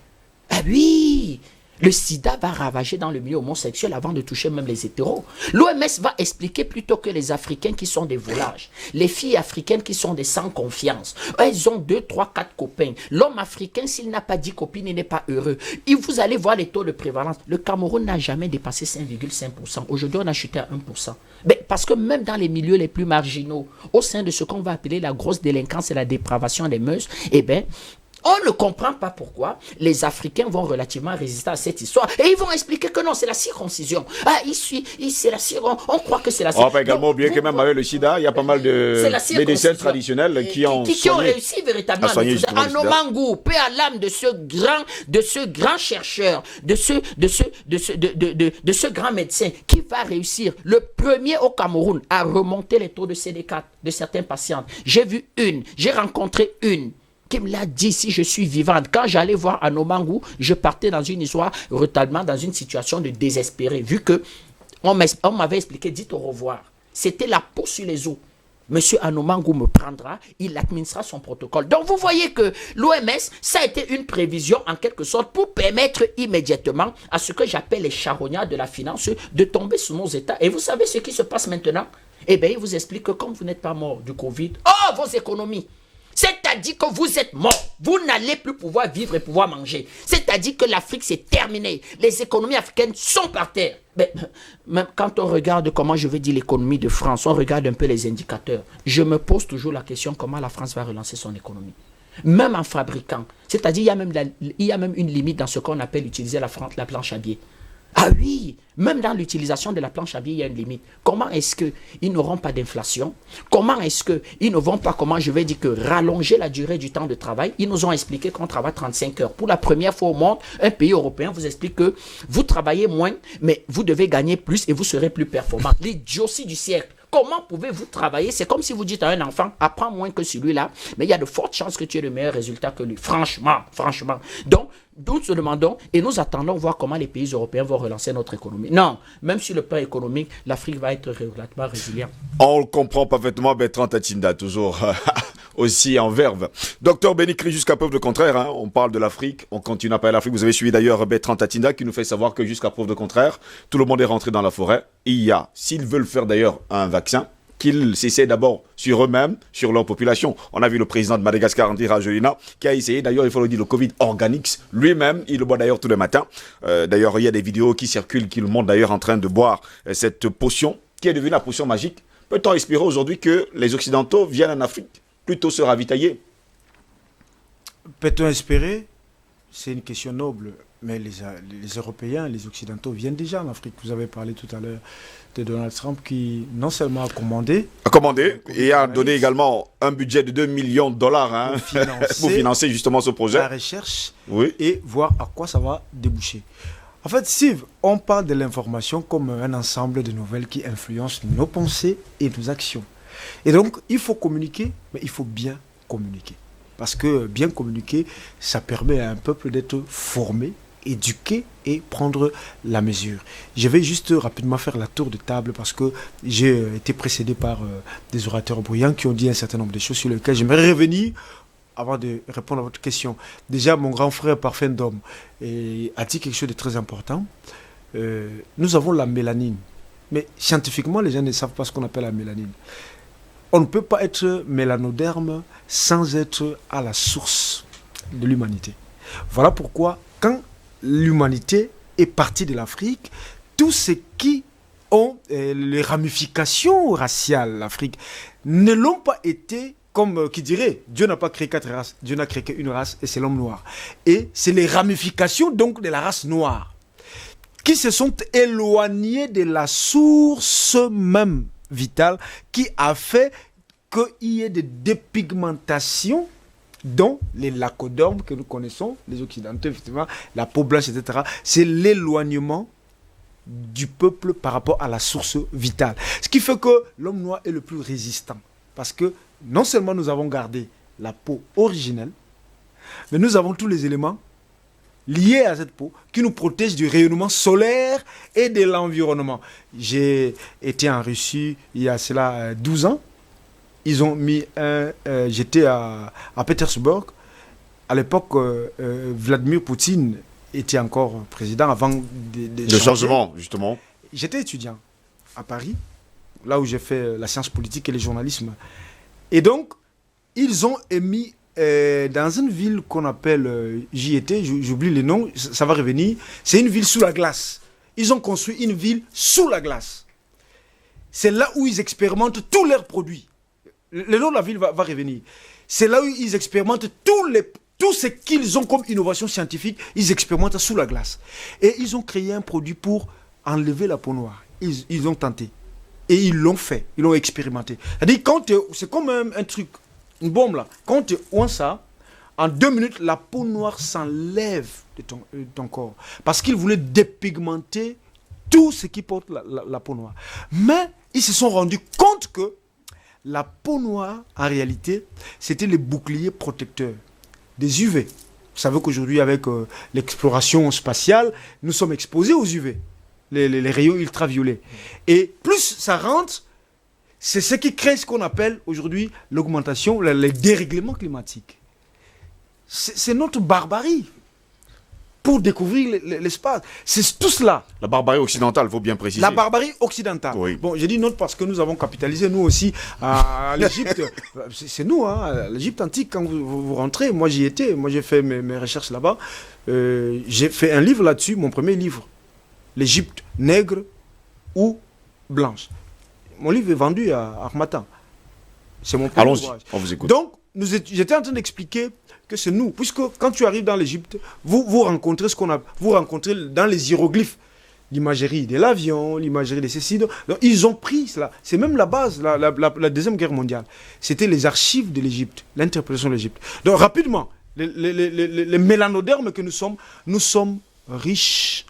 Ah oui! Le sida va ravager dans le milieu homosexuel avant de toucher même les hétéros. L'OMS va expliquer plutôt que les Africains qui sont des volages, les filles africaines qui sont des sans confiance. Elles ont 2, 3, 4 copains. L'homme africain, s'il n'a pas 10 copines, il n'est pas heureux. Et vous allez voir les taux de prévalence. Le Cameroun n'a jamais dépassé 5,5%. Aujourd'hui, on a chuté à 1%. Mais parce que même dans les milieux les plus marginaux, au sein de ce qu'on va appeler la grosse délinquance et la dépravation des mœurs, eh bien, on ne comprend pas pourquoi les Africains vont relativement résister à cette histoire. Et ils vont expliquer que non, c'est la circoncision. C'est la circoncision. On croit que c'est la circoncision. On va également oublier que même avec le sida, il y a pas mal de médecins traditionnels qui ont réussi véritablement. En Nomangou, paix à l'âme de ce grand chercheur, de ce grand médecin qui va réussir le premier au Cameroun à remonter les taux de CD4 de certains patients. J'ai rencontré une qui me l'a dit si je suis vivante. Quand j'allais voir à Nomangou, je partais dans une histoire, brutalement dans une situation de désespéré, vu que on m'avait expliqué, dites au revoir. C'était la peau sur les os. Monsieur Anomangou me prendra, il administrera son protocole. Donc vous voyez que l'OMS, ça a été une prévision en quelque sorte pour permettre immédiatement à ce que j'appelle les charognards de la finance de tomber sur nos États. Et vous savez ce qui se passe maintenant? Eh bien, il vous explique que comme vous n'êtes pas mort du Covid, vos économies. C'est-à-dire que vous êtes mort. Vous n'allez plus pouvoir vivre et pouvoir manger. C'est-à-dire que l'Afrique, c'est terminé. Les économies africaines sont par terre. Mais, même quand on regarde comment je vais dire l'économie de France, on regarde un peu les indicateurs. Je me pose toujours la question comment la France va relancer son économie. Même en fabriquant. C'est-à-dire il y a même une limite dans ce qu'on appelle utiliser la planche à billets. Ah oui, même dans l'utilisation de la planche à billets, il y a une limite. Comment est-ce qu'ils n'auront pas d'inflation? Comment est-ce qu'ils ne vont pas, comment je vais dire que rallonger la durée du temps de travail? Ils nous ont expliqué qu'on travaille 35 heures. Pour la première fois au monde, un pays européen vous explique que vous travaillez moins, mais vous devez gagner plus et vous serez plus performant. L'idiotie du siècle. Comment pouvez-vous travailler? C'est comme si vous dites à un enfant, apprends moins que celui-là, mais il y a de fortes chances que tu aies de meilleurs résultats que lui. Franchement. Donc, nous nous demandons et nous attendons voir comment les pays européens vont relancer notre économie. Non, même sur le plan économique, l'Afrique va être relativement résiliente. On le comprend parfaitement, Bertrand Tatinda, toujours aussi en verve. Docteur Bénicri, jusqu'à preuve de contraire, hein, on parle de l'Afrique, on continue à parler de l'Afrique. Vous avez suivi d'ailleurs Bertrand Tatinda qui nous fait savoir que jusqu'à preuve de contraire, tout le monde est rentré dans la forêt. Il y a, s'ils veulent faire d'ailleurs un vaccin, qu'ils s'essaient d'abord sur eux-mêmes, sur leur population. On a vu le président de Madagascar, Andry Rajoelina, qui a essayé, d'ailleurs, il faut le dire, le Covid Organics, lui-même, il le boit d'ailleurs tous les matins. D'ailleurs, il y a des vidéos qui circulent, qui le montrent d'ailleurs en train de boire cette potion, qui est devenue la potion magique. Peut-on espérer aujourd'hui que les Occidentaux viennent en Afrique plutôt se ravitailler? Peut-on espérer? C'est une question noble. Mais les Européens, les Occidentaux viennent déjà en Afrique. Vous avez parlé tout à l'heure de Donald Trump qui non seulement a commandé et a donné également un budget de 2 millions de dollars hein, pour financer justement ce projet. La recherche et voir à quoi ça va déboucher. En fait, Steve, on parle de l'information comme un ensemble de nouvelles qui influencent nos pensées et nos actions. Et donc, il faut communiquer, mais il faut bien communiquer. Parce que bien communiquer, ça permet à un peuple d'être formé, éduquer et prendre la mesure. Je vais juste rapidement faire la tour de table parce que j'ai été précédé par des orateurs bruyants qui ont dit un certain nombre de choses sur lesquelles j'aimerais revenir avant de répondre à votre question. Déjà, mon grand frère Parfait d'Homme a dit quelque chose de très important. Nous avons la mélanine. Mais scientifiquement, les gens ne savent pas ce qu'on appelle la mélanine. On ne peut pas être mélanoderme sans être à la source de l'humanité. Voilà pourquoi, quand l'humanité est partie de l'Afrique, tous ceux qui ont les ramifications raciales, l'Afrique, ne l'ont pas été comme qui dirait, Dieu n'a pas créé 4 races, Dieu n'a créé qu'une race et c'est l'homme noir. Et c'est les ramifications donc de la race noire qui se sont éloignées de la source même vitale qui a fait qu'il y ait des dépigmentations dont les lacodermes que nous connaissons, les occidentaux, effectivement, la peau blanche, etc. C'est l'éloignement du peuple par rapport à la source vitale. Ce qui fait que l'homme noir est le plus résistant. Parce que non seulement nous avons gardé la peau originelle, mais nous avons tous les éléments liés à cette peau qui nous protègent du rayonnement solaire et de l'environnement. J'ai été en Russie il y a cela 12 ans. Ils ont mis j'étais à Pétersbourg. À l'époque, Vladimir Poutine était encore président avant le changement, justement. J'étais étudiant à Paris, là où j'ai fait la science politique et le journalisme. Et donc, ils ont émis dans une ville qu'on appelle, j'y étais, j'oublie les noms, ça va revenir, c'est une ville sous la glace. Ils ont construit une ville sous la glace. C'est là où ils expérimentent tous leurs produits. Le nom de la ville va revenir. C'est là où ils expérimentent tout ce qu'ils ont comme innovation scientifique, ils expérimentent sous la glace. Et ils ont créé un produit pour enlever la peau noire. Ils ont tenté. Et ils l'ont fait. Ils l'ont expérimenté. C'est-à-dire, c'est comme un truc, une bombe là. Quand tu ouins ça, en 2 minutes, la peau noire s'enlève de ton corps. Parce qu'ils voulaient dépigmenter tout ce qui porte la peau noire. Mais ils se sont rendus compte que la peau noire, en réalité, c'était les boucliers protecteurs des UV. Vous savez qu'aujourd'hui, avec l'exploration spatiale, nous sommes exposés aux UV, les rayons ultraviolets. Et plus ça rentre, c'est ce qui crée ce qu'on appelle aujourd'hui l'augmentation, les dérèglements climatiques. C'est notre barbarie. pour découvrir l'espace. C'est tout cela. La barbarie occidentale, il faut bien préciser. La barbarie occidentale. Oui. Bon, j'ai dit notre parce que nous avons capitalisé, nous aussi, à l'Égypte. C'est nous, hein, l'Égypte antique, quand vous rentrez, moi j'y étais, moi j'ai fait mes recherches là-bas. J'ai fait un livre là-dessus, mon premier livre. L'Égypte nègre ou blanche. Mon livre est vendu à Harmattan. C'est mon premier ouvrage. On vous écoute. Donc, j'étais en train d'expliquer que c'est nous. Puisque quand tu arrives dans l'Égypte, vous rencontrez vous rencontrez dans les hiéroglyphes l'imagerie de l'avion, l'imagerie de ceci. Donc, ils ont pris cela. C'est même la base, la Deuxième Guerre mondiale. C'était les archives de l'Égypte, l'interprétation de l'Égypte. Donc, rapidement, les mélanodermes que nous sommes riches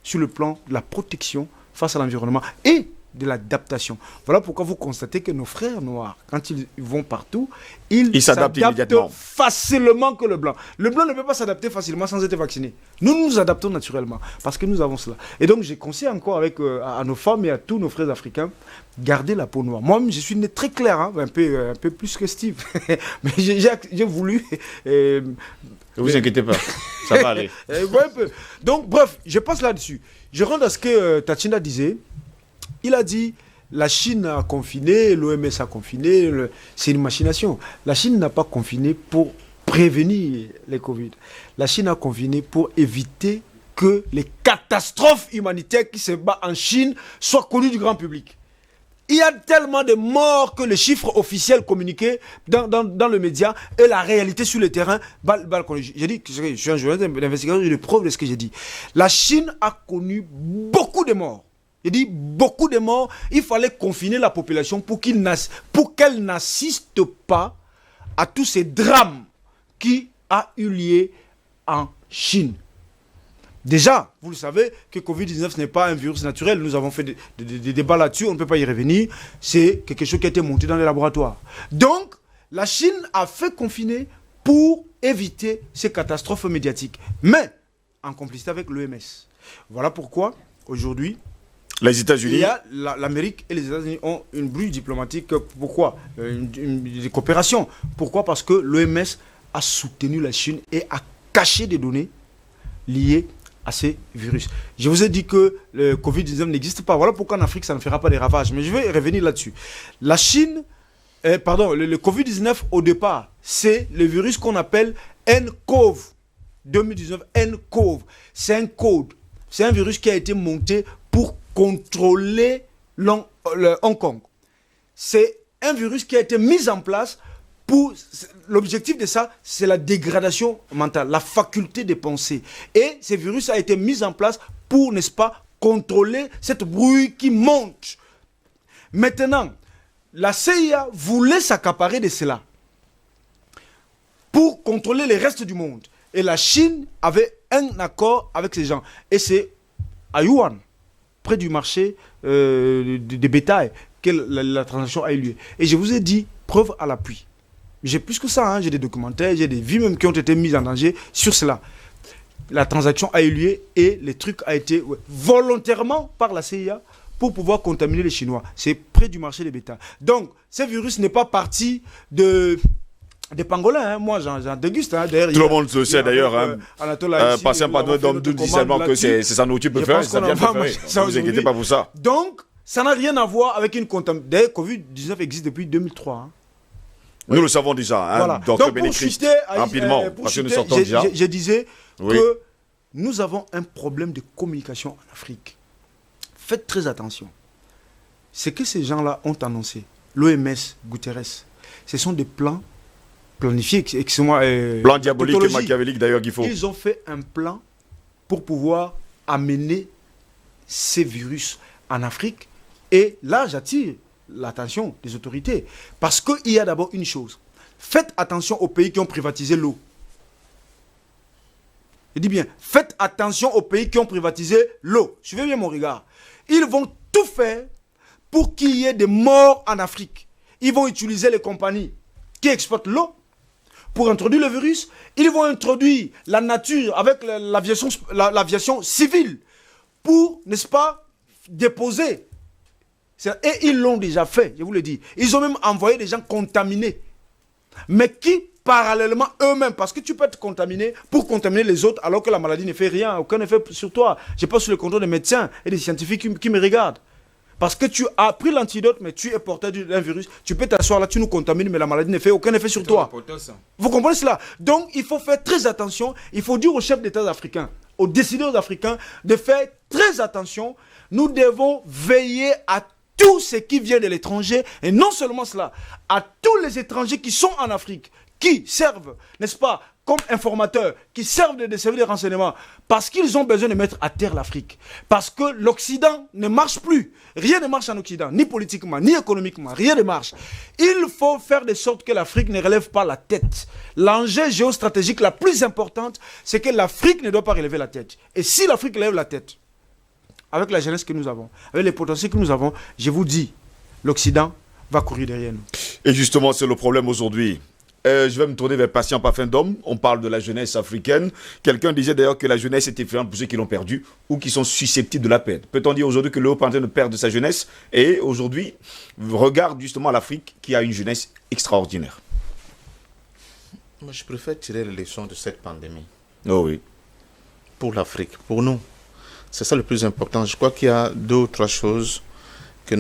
sur le plan de la protection face à l'environnement et de l'adaptation. Voilà pourquoi vous constatez que nos frères noirs, quand ils vont partout, ils s'adaptent facilement que le blanc. Le blanc ne peut pas s'adapter facilement sans être vacciné. Nous nous adaptons naturellement parce que nous avons cela. Et donc j'ai conseillé encore à nos femmes et à tous nos frères africains, garder la peau noire. Moi, je suis né très clair, hein, un peu plus que Steve. Mais j'ai voulu... ne vous inquiétez pas, ça va aller. Donc bref, je passe là-dessus. Je rentre à ce que Tachinda disait. Il a dit, la Chine a confiné, l'OMS a confiné, c'est une machination. La Chine n'a pas confiné pour prévenir les Covid. La Chine a confiné pour éviter que les catastrophes humanitaires qui se battent en Chine soient connues du grand public. Il y a tellement de morts que les chiffres officiels communiqués dans le média et la réalité sur le terrain. J'ai dit que je suis un journaliste d'investigation, j'ai des preuves de ce que j'ai dit. La Chine a connu beaucoup de morts. Il dit beaucoup de morts. Il fallait confiner la population pour qu'elle n'assiste pas à tous ces drames qui ont eu lieu en Chine. Déjà, vous le savez, que Covid-19 n'est pas un virus naturel. Nous avons fait des débats là-dessus, on ne peut pas y revenir. C'est quelque chose qui a été monté dans les laboratoires. Donc, la Chine a fait confiner pour éviter ces catastrophes médiatiques. Mais, en complicité avec l'OMS. Voilà pourquoi, aujourd'hui, les États-Unis. L'Amérique et les États-Unis ont une bruit diplomatique. Pourquoi des coopérations. Pourquoi? Parce que l'OMS a soutenu la Chine et a caché des données liées à ces virus. Je vous ai dit que le Covid-19 n'existe pas. Voilà pourquoi en Afrique, ça ne fera pas des ravages. Mais je vais revenir là-dessus. La Chine, le Covid-19, au départ, c'est le virus qu'on appelle nCoV. 2019, nCoV. C'est un code. C'est un virus qui a été monté pour contrôler le Hong Kong. C'est un virus qui a été mis en place pour... L'objectif de ça, c'est la dégradation mentale, la faculté de penser. Et ce virus a été mis en place pour, n'est-ce pas, contrôler cette bruit qui monte. Maintenant, la CIA voulait s'accaparer de cela pour contrôler le reste du monde. Et la Chine avait un accord avec ces gens. Et c'est à Yuan, près du marché de bétail, que la transaction a eu lieu. Et je vous ai dit, preuve à l'appui. J'ai plus que ça, hein. J'ai des documentaires, j'ai des vies même qui ont été mises en danger sur cela. La transaction a eu lieu et le truc a été volontairement par la CIA pour pouvoir contaminer les Chinois. C'est près du marché des bétail. Donc, ce virus n'est pas parti des pangolins, hein. Moi j'en déguste. Hein. Tout le monde le sait d'ailleurs. Passer un pardon d'homme dit seulement que c'est sa nourriture préférée, ça vient de préférer. Ne vous inquiétez pas pour ça. Donc, ça n'a rien à voir avec une contamination. D'ailleurs, Covid-19 existe depuis 2003. Hein. Oui. Nous le savons déjà. Hein. Voilà. Donc, pour chuter, rapidement, parce que nous sortons déjà. Je disais que nous avons un problème de communication en Afrique. Faites très attention. Ce que ces gens-là ont annoncé, l'OMS, Guterres, ce sont des plans planifiés, plan diabolique et machiavélique d'ailleurs qu'il faut. Ils ont fait un plan pour pouvoir amener ces virus en Afrique. Et là, j'attire l'attention des autorités. Parce qu'il y a d'abord une chose. Faites attention aux pays qui ont privatisé l'eau. Je dis bien, faites attention aux pays qui ont privatisé l'eau. Suivez bien mon regard. Ils vont tout faire pour qu'il y ait des morts en Afrique. Ils vont utiliser les compagnies qui exploitent l'eau pour introduire le virus. Ils vont introduire la nature avec l'aviation civile pour, n'est-ce pas, déposer. Et ils l'ont déjà fait, je vous le dis. Ils ont même envoyé des gens contaminés. Mais qui parallèlement eux-mêmes, parce que tu peux être contaminé pour contaminer les autres alors que la maladie ne fait rien, aucun effet sur toi. Je pas sur le contrôle des médecins et des scientifiques qui me regardent. Parce que tu as pris l'antidote, mais tu es porteur d'un virus. Tu peux t'asseoir là, tu nous contamines, mais la maladie ne fait aucun effet sur toi. Vous comprenez cela? Donc, il faut faire très attention. Il faut dire aux chefs d'État africains, aux décideurs africains, de faire très attention. Nous devons veiller à tout ce qui vient de l'étranger, et non seulement cela, à tous les étrangers qui sont en Afrique, qui servent, n'est-ce pas, comme informateurs, qui servent de services de renseignement, parce qu'ils ont besoin de mettre à terre l'Afrique. Parce que l'Occident ne marche plus. Rien ne marche en Occident, ni politiquement, ni économiquement, rien ne marche. Il faut faire de sorte que l'Afrique ne relève pas la tête. L'enjeu géostratégique la plus importante, c'est que l'Afrique ne doit pas relever la tête. Et si l'Afrique lève la tête, avec la jeunesse que nous avons, avec les potentiels que nous avons, je vous dis, l'Occident va courir derrière nous. Et justement, c'est le problème aujourd'hui. Je vais me tourner vers Patient Pafindom. On parle de la jeunesse africaine. Quelqu'un disait d'ailleurs que la jeunesse est différente pour ceux qui l'ont perdue ou qui sont susceptibles de la perdre. Peut-on dire aujourd'hui que l'Europe est en train de perdre sa jeunesse et aujourd'hui regarde justement l'Afrique qui a une jeunesse extraordinaire? Moi, je préfère tirer les leçons de cette pandémie. Oh oui. Pour l'Afrique, pour nous. C'est ça le plus important. Je crois qu'il y a 2 ou 3 choses que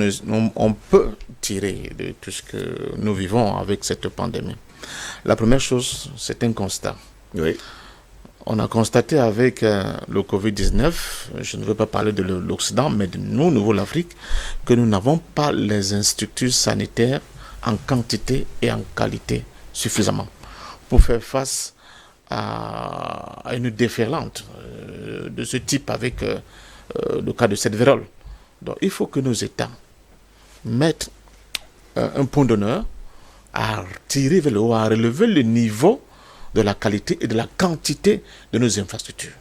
on peut tirer de tout ce que nous vivons avec cette pandémie. La première chose, c'est un constat. Oui. On a constaté avec le Covid-19, je ne veux pas parler de l'Occident, mais de nous, au niveau de l'Afrique, que nous n'avons pas les instituts sanitaires en quantité et en qualité suffisamment pour faire face à une déferlante de ce type avec le cas de cette vérole. Donc il faut que nos États mettent un point d'honneur à tirer vers le haut, à relever le niveau de la qualité et de la quantité de nos infrastructures.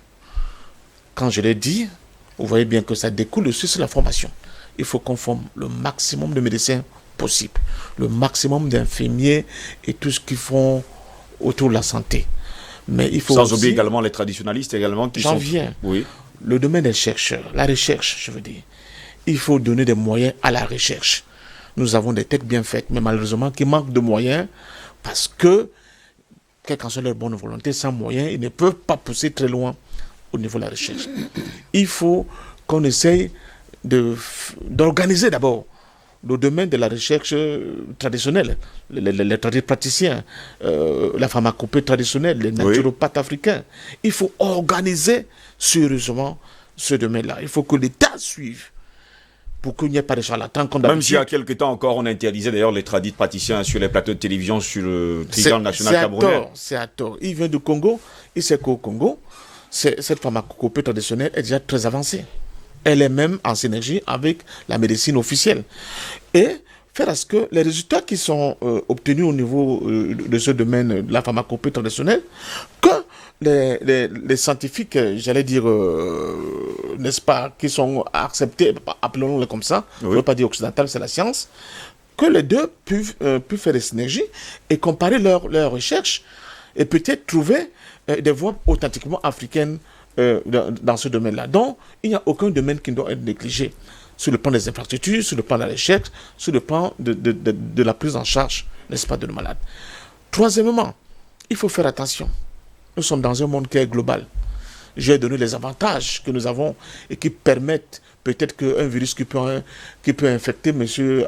Quand je l'ai dit, vous voyez bien que ça découle aussi sur la formation. Il faut qu'on forme le maximum de médecins possible, le maximum d'infirmiers et tout ce qu'ils font autour de la santé. Mais il faut sans oublier également les traditionalistes également qui sont... J'en viens. Oui. Le domaine des chercheurs, la recherche, je veux dire. Il faut donner des moyens à la recherche. Nous avons des têtes bien faites, mais malheureusement qui manquent de moyens parce que, quelle qu'en soit leur bonne volonté, sans moyens, ils ne peuvent pas pousser très loin au niveau de la recherche. Il faut qu'on essaye d'organiser d'abord le domaine de la recherche traditionnelle, les praticiens, la pharmacopée traditionnelle, les naturopathes africains. Il faut organiser sérieusement ce domaine-là. Il faut que l'État suive pour qu'il n'y ait pas de charlatans. Même s'il y a quelques temps encore, on interdisait d'ailleurs les tradis praticiens sur les plateaux de télévision sur le triangle national camerounais. C'est à tort. Il vient du Congo, il sait qu'au Congo, cette pharmacopée traditionnelle est déjà très avancée. Elle est même en synergie avec la médecine officielle. Et faire à ce que les résultats qui sont obtenus au niveau de ce domaine de la pharmacopée traditionnelle, que les scientifiques, j'allais dire, n'est-ce pas, qui sont acceptés, appelons-les comme ça, je ne veux pas dire occidental, c'est la science, que les deux puissent faire des synergies et comparer leurs recherches et peut-être trouver des voies authentiquement africaines dans ce domaine-là. Donc, il n'y a aucun domaine qui doit être négligé sur le plan des infrastructures, sur le plan de la recherche, sur le plan de la prise en charge, n'est-ce pas, de nos malades. Troisièmement, il faut faire attention. Nous sommes dans un monde qui est global. J'ai donné les avantages que nous avons et qui permettent peut-être qu'un virus qui peut infecter monsieur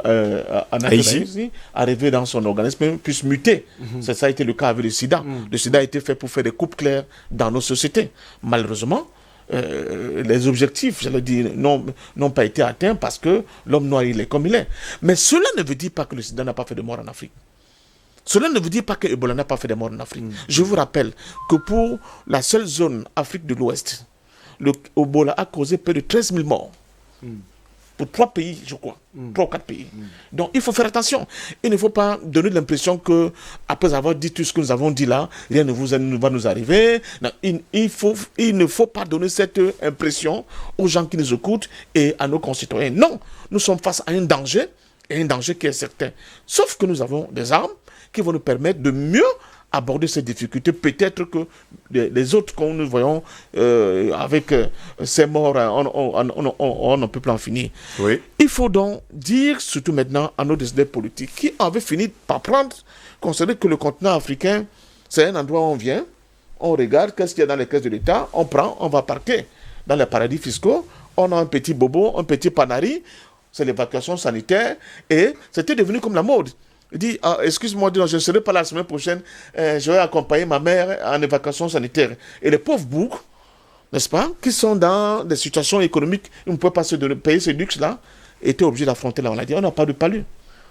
arriver dans son organisme puisse muter. Ça a été le cas avec le sida. Le sida a été fait pour faire des coupes claires dans nos sociétés. Malheureusement, les objectifs, j'allais dire, n'ont pas été atteints parce que l'homme noir, il est comme il est. Mais cela ne veut dire pas que le sida n'a pas fait de mort en Afrique. Cela ne veut dire pas que Ebola n'a pas fait de mort en Afrique. Je vous rappelle que pour la seule zone Afrique de l'Ouest, le Ebola a causé près de 13 000 morts. Pour 3 pays, je crois. 3 ou 4 pays. Donc, il faut faire attention. Il ne faut pas donner l'impression que, après avoir dit tout ce que nous avons dit là, rien ne va nous arriver. Non, il ne faut pas donner cette impression aux gens qui nous écoutent et à nos concitoyens. Non, nous sommes face à un danger, et un danger qui est certain. Sauf que nous avons des armes qui vont nous permettre de mieux aborder ces difficultés. Peut-être que les autres que nous voyons avec ces morts, on ne peut plus en finir. Oui. Il faut donc dire, surtout maintenant, à nos décideurs politiques qui avaient fini par prendre, considérer que le continent africain, c'est un endroit où on vient, on regarde qu'est-ce qu'il y a dans les caisses de l'État, on prend, on va parquer dans les paradis fiscaux, on a un petit bobo, un petit panari, c'est l'évacuation sanitaire, et c'était devenu comme la mode. Il dit, excuse-moi, je ne serai pas là la semaine prochaine, je vais accompagner ma mère en évacuation sanitaire. Et les pauvres boucs, n'est-ce pas, qui sont dans des situations économiques, ils ne peuvent pas se payer ce luxe-là, étaient obligés d'affronter la maladie. On n'a pas de palu.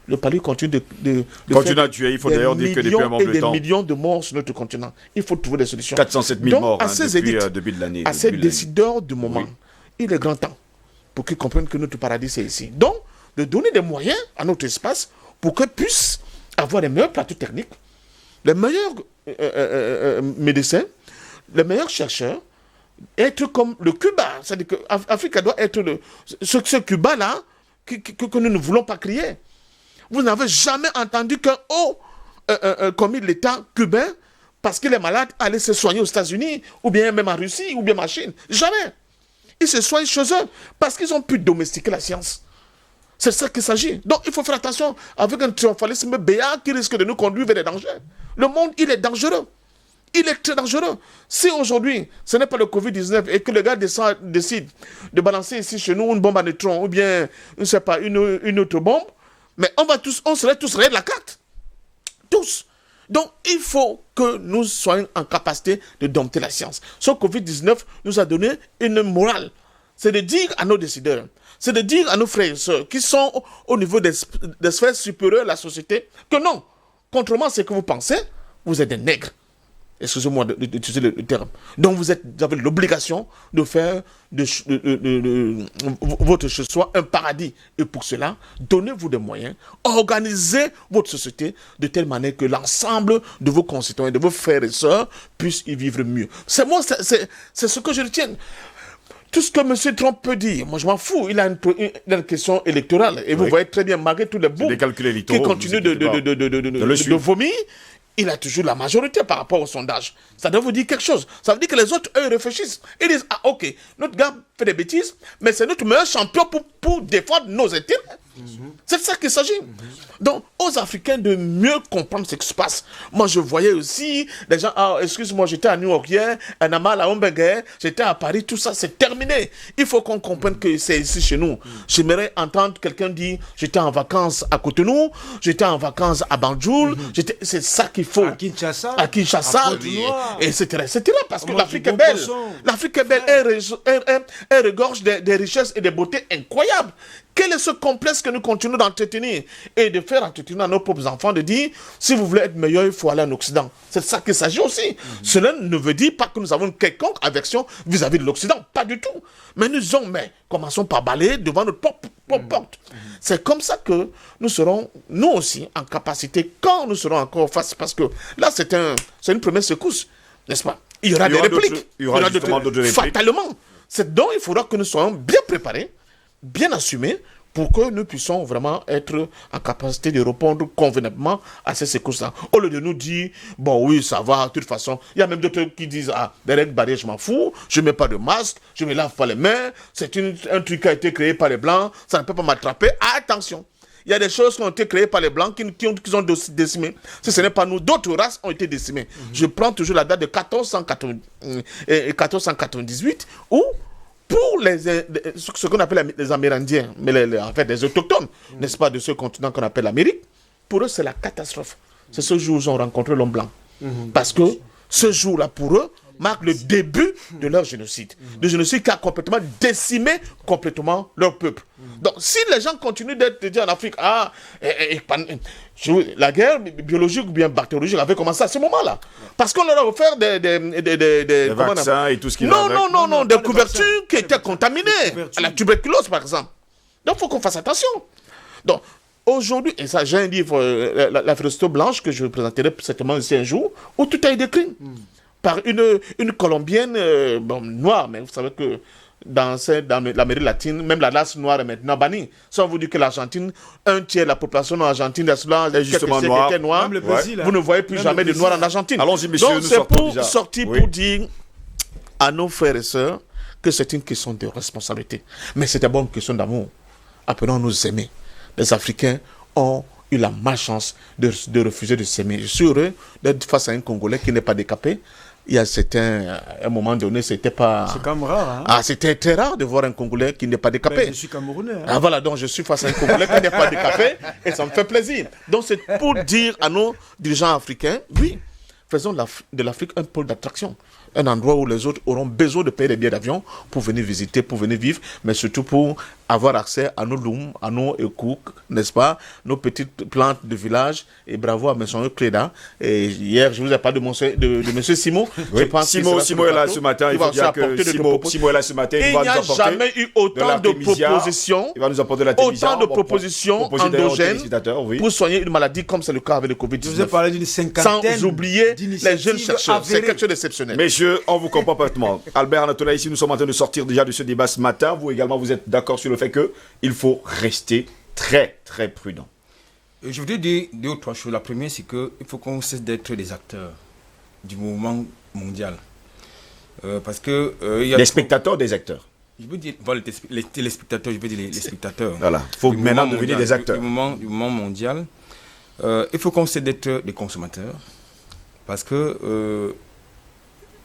Le palu continue de continue à tuer. Il faut d'ailleurs dire que depuis un moment de temps, des millions de morts sur notre continent. Il faut trouver des solutions. 407 000 morts depuis début de l'année. À ces décideurs du moment, il est grand temps pour qu'ils comprennent que notre paradis, c'est ici. Donc, de donner des moyens à notre espace pour qu'ils puissent avoir les meilleurs plateaux techniques, les meilleurs médecins, les meilleurs chercheurs, être comme le Cuba. C'est-à-dire que l'Afrique doit être ce Cuba-là que nous ne voulons pas créer. Vous n'avez jamais entendu qu'un haut commis de l'État cubain, parce qu'il est malade, allait se soigner aux États-Unis, ou bien même en Russie, ou bien en Chine. Jamais. Ils se soignent chez eux, parce qu'ils ont pu domestiquer la science. C'est ça qu'il s'agit. Donc il faut faire attention avec un triomphalisme béat qui risque de nous conduire vers des dangers. Le monde, il est dangereux. Il est très dangereux. Si aujourd'hui, ce n'est pas le Covid-19 et que le gars décide de balancer ici chez nous une bombe à neutrons, ou bien, je ne sais pas, une autre bombe, mais on serait tous rayés de la carte. Tous. Donc, il faut que nous soyons en capacité de dompter la science. Ce Covid-19 nous a donné une morale. C'est de dire à nos décideurs, c'est de dire à nos frères et sœurs qui sont au niveau des sphères supérieures de la société que non, contrairement à ce que vous pensez, vous êtes des nègres. Excusez-moi d'utiliser le terme. Donc vous avez l'obligation de faire votre chez soi un paradis. Et pour cela, donnez-vous des moyens, organisez votre société de telle manière que l'ensemble de vos concitoyens, de vos frères et sœurs puissent y vivre mieux. C'est ce que je retiens. Tout ce que M. Trump peut dire, moi je m'en fous, il a une question électorale. Et vous voyez très bien, malgré tous les bouts qui continuent de vomir, il a toujours la majorité par rapport au sondage. Ça doit vous dire quelque chose. Ça veut dire que les autres, eux, réfléchissent. Ils disent, ah ok, notre gars fait des bêtises, mais c'est notre meilleur champion pour défendre nos intérêts. C'est de ça qu'il s'agit. Donc, aux Africains de mieux comprendre ce qui se passe. Moi, je voyais aussi des gens, excuse-moi, j'étais à New York hier, à Namal, à Homberger, j'étais à Paris, tout ça, c'est terminé. Il faut qu'on comprenne que c'est ici chez nous. J'aimerais entendre quelqu'un dire, j'étais en vacances à Cotonou, j'étais en vacances à Banjul, c'est ça qu'il faut. À Kinshasa, etc. Parce que l'Afrique est belle. L'Afrique est belle, elle regorge des richesses et des beautés incroyables. Quel est ce complexe que nous continuons d'entretenir et de faire entretenir à nos propres enfants, de dire, si vous voulez être meilleur, il faut aller en Occident. C'est de ça qu'il s'agit aussi. Cela ne veut dire pas que nous avons une quelconque aversion vis-à-vis de l'Occident. Pas du tout. Mais nous disons, commençons par balayer devant notre propre porte. C'est comme ça que nous serons, nous aussi, en capacité, quand nous serons encore face, parce que là, c'est une première secousse, n'est-ce pas? Il y aura des répliques. Il y aura justement d'autres répliques. Fatalement. C'est donc, il faudra que nous soyons bien préparés, bien assumés, pour que nous puissions vraiment être en capacité de répondre convenablement à ces secousses-là. Au lieu de nous dire, bon oui, ça va, de toute façon, il y a même d'autres qui disent, des règles barrières, je m'en fous, je ne mets pas de masque, je ne me lave pas les mains, c'est un truc qui a été créé par les Blancs, ça ne peut pas m'attraper. Attention, il y a des choses qui ont été créées par les Blancs qui ont décimé. Si ce n'est pas nous, d'autres races ont été décimées. Je prends toujours la date de 1498, où pour ce qu'on appelle les Amérindiens, mais en fait les autochtones, n'est-ce pas, de ce continent qu'on appelle l'Amérique, pour eux c'est la catastrophe. C'est ce jour où ils ont rencontré l'homme blanc. Parce que ce jour-là, pour eux, marque le début de leur génocide. Le génocide qui a complètement décimé leur peuple. Donc, si les gens continuent d'être en Afrique, la guerre biologique ou bien bactériologique avait commencé à ce moment-là. Parce qu'on leur a offert des vaccins et tout ce qui va avec. Non, des couvertures qui étaient contaminées. À la tuberculose, par exemple. Donc, il faut qu'on fasse attention. Donc, aujourd'hui, et ça, j'ai un livre, La Félicité Blanche, que je vous présenterai certainement ici un jour, où tout a été décrit par une Colombienne, noire, mais vous savez que dans l'Amérique latine, même la race noire est maintenant bannie. Si on vous dit que l'Argentine, un tiers de la population en Argentine est justement noire, Même le Brésil, vous ne voyez plus Même jamais le de noirs en Brésil. Argentine. Allons-y, messieurs, Donc nous c'est sortons pour déjà. sortir Oui. pour dire à nos frères et sœurs que c'est une question de responsabilité. Mais c'est d'abord une question d'amour. Apprenons à nous aimer. Les Africains ont eu la malchance de refuser de s'aimer. Je suis heureux d'être face à un Congolais qui n'est pas décapé. Il y a un moment donné, c'était pas... C'est quand même rare. Hein? Ah, c'était très rare de voir un Congolais qui n'est pas décapé. Ben, je suis Camerounais. Hein? Ah voilà, donc je suis face à un Congolais qui n'est pas décapé et ça me fait plaisir. Donc c'est pour dire à nos dirigeants africains, oui, faisons de l'Afrique un pôle d'attraction. Un endroit où les autres auront besoin de payer des billets d'avion pour venir visiter, pour venir vivre, mais surtout pour avoir accès à nos loums, à nos écouk, n'est-ce pas, nos petites plantes de village. Et bravo à M. Cléda. Et hier, je vous ai parlé de M. Simon. Oui. Simon est là ce matin. Il faut dire que Simon est là ce matin. Il n'y a jamais eu autant de propositions. Il va nous apporter la témisia. Autant de propositions endogènes pour soigner une maladie comme c'est le cas avec le Covid-19. Je vous ai parlé d'une cinquantaine. Sans oublier les jeunes chercheurs. C'est quelque chose d'exceptionnel. Messieurs, on vous comprend parfaitement. Albert Anatola, ici, nous sommes en train de sortir déjà de ce débat ce matin. Vous également, vous êtes d'accord sur le fait qu'il faut rester très, très prudent. Je voudrais dire deux ou trois choses. La première, c'est qu'il faut qu'on cesse d'être des acteurs du mouvement mondial. Parce que... des spectateurs, des acteurs. Je veux dire, voilà, les téléspectateurs, je veux dire les spectateurs. Voilà, il faut maintenant devenir des acteurs. Du mouvement mondial, il faut qu'on cesse d'être des consommateurs. Parce que...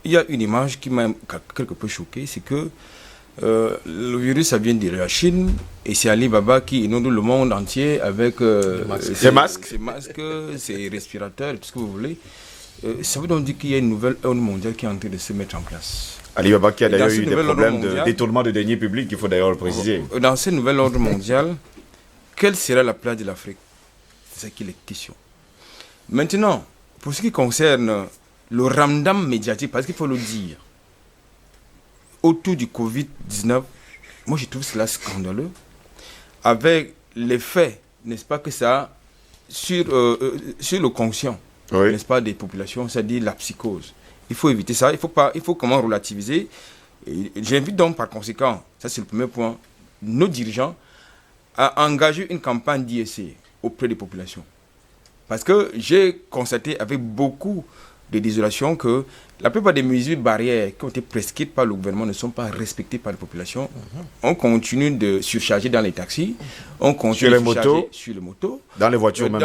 il y a une image qui m'a quelque peu choqué, c'est que le virus, ça vient de la Chine et c'est Alibaba qui inonde le monde entier avec ses masques, ses respirateurs, tout ce que vous voulez. Ça veut donc dire qu'il y a une nouvelle ordre mondiale qui est en train de se mettre en place. Alibaba qui a d'ailleurs eu des problèmes de détournement de deniers publics, il faut d'ailleurs le préciser. Dans ce nouvel ordre mondial, quelle sera la place de l'Afrique? C'est ça qui est la question. Maintenant, pour ce qui concerne le ramdam médiatique, parce qu'il faut le dire, autour du Covid-19, moi je trouve cela scandaleux, avec l'effet, n'est-ce pas, que ça a sur le conscient, n'est-ce pas, des populations, c'est-à-dire la psychose. Il faut éviter ça, il faut comment relativiser. J'invite donc par conséquent, ça c'est le premier point, nos dirigeants à engager une campagne d'ISC auprès des populations. Parce que j'ai constaté avec beaucoup de désolation que la plupart des mesures barrières qui ont été prescrites par le gouvernement ne sont pas respectées par la population. On continue de surcharger dans les taxis, on continue de surcharger sur les motos, dans les voitures même,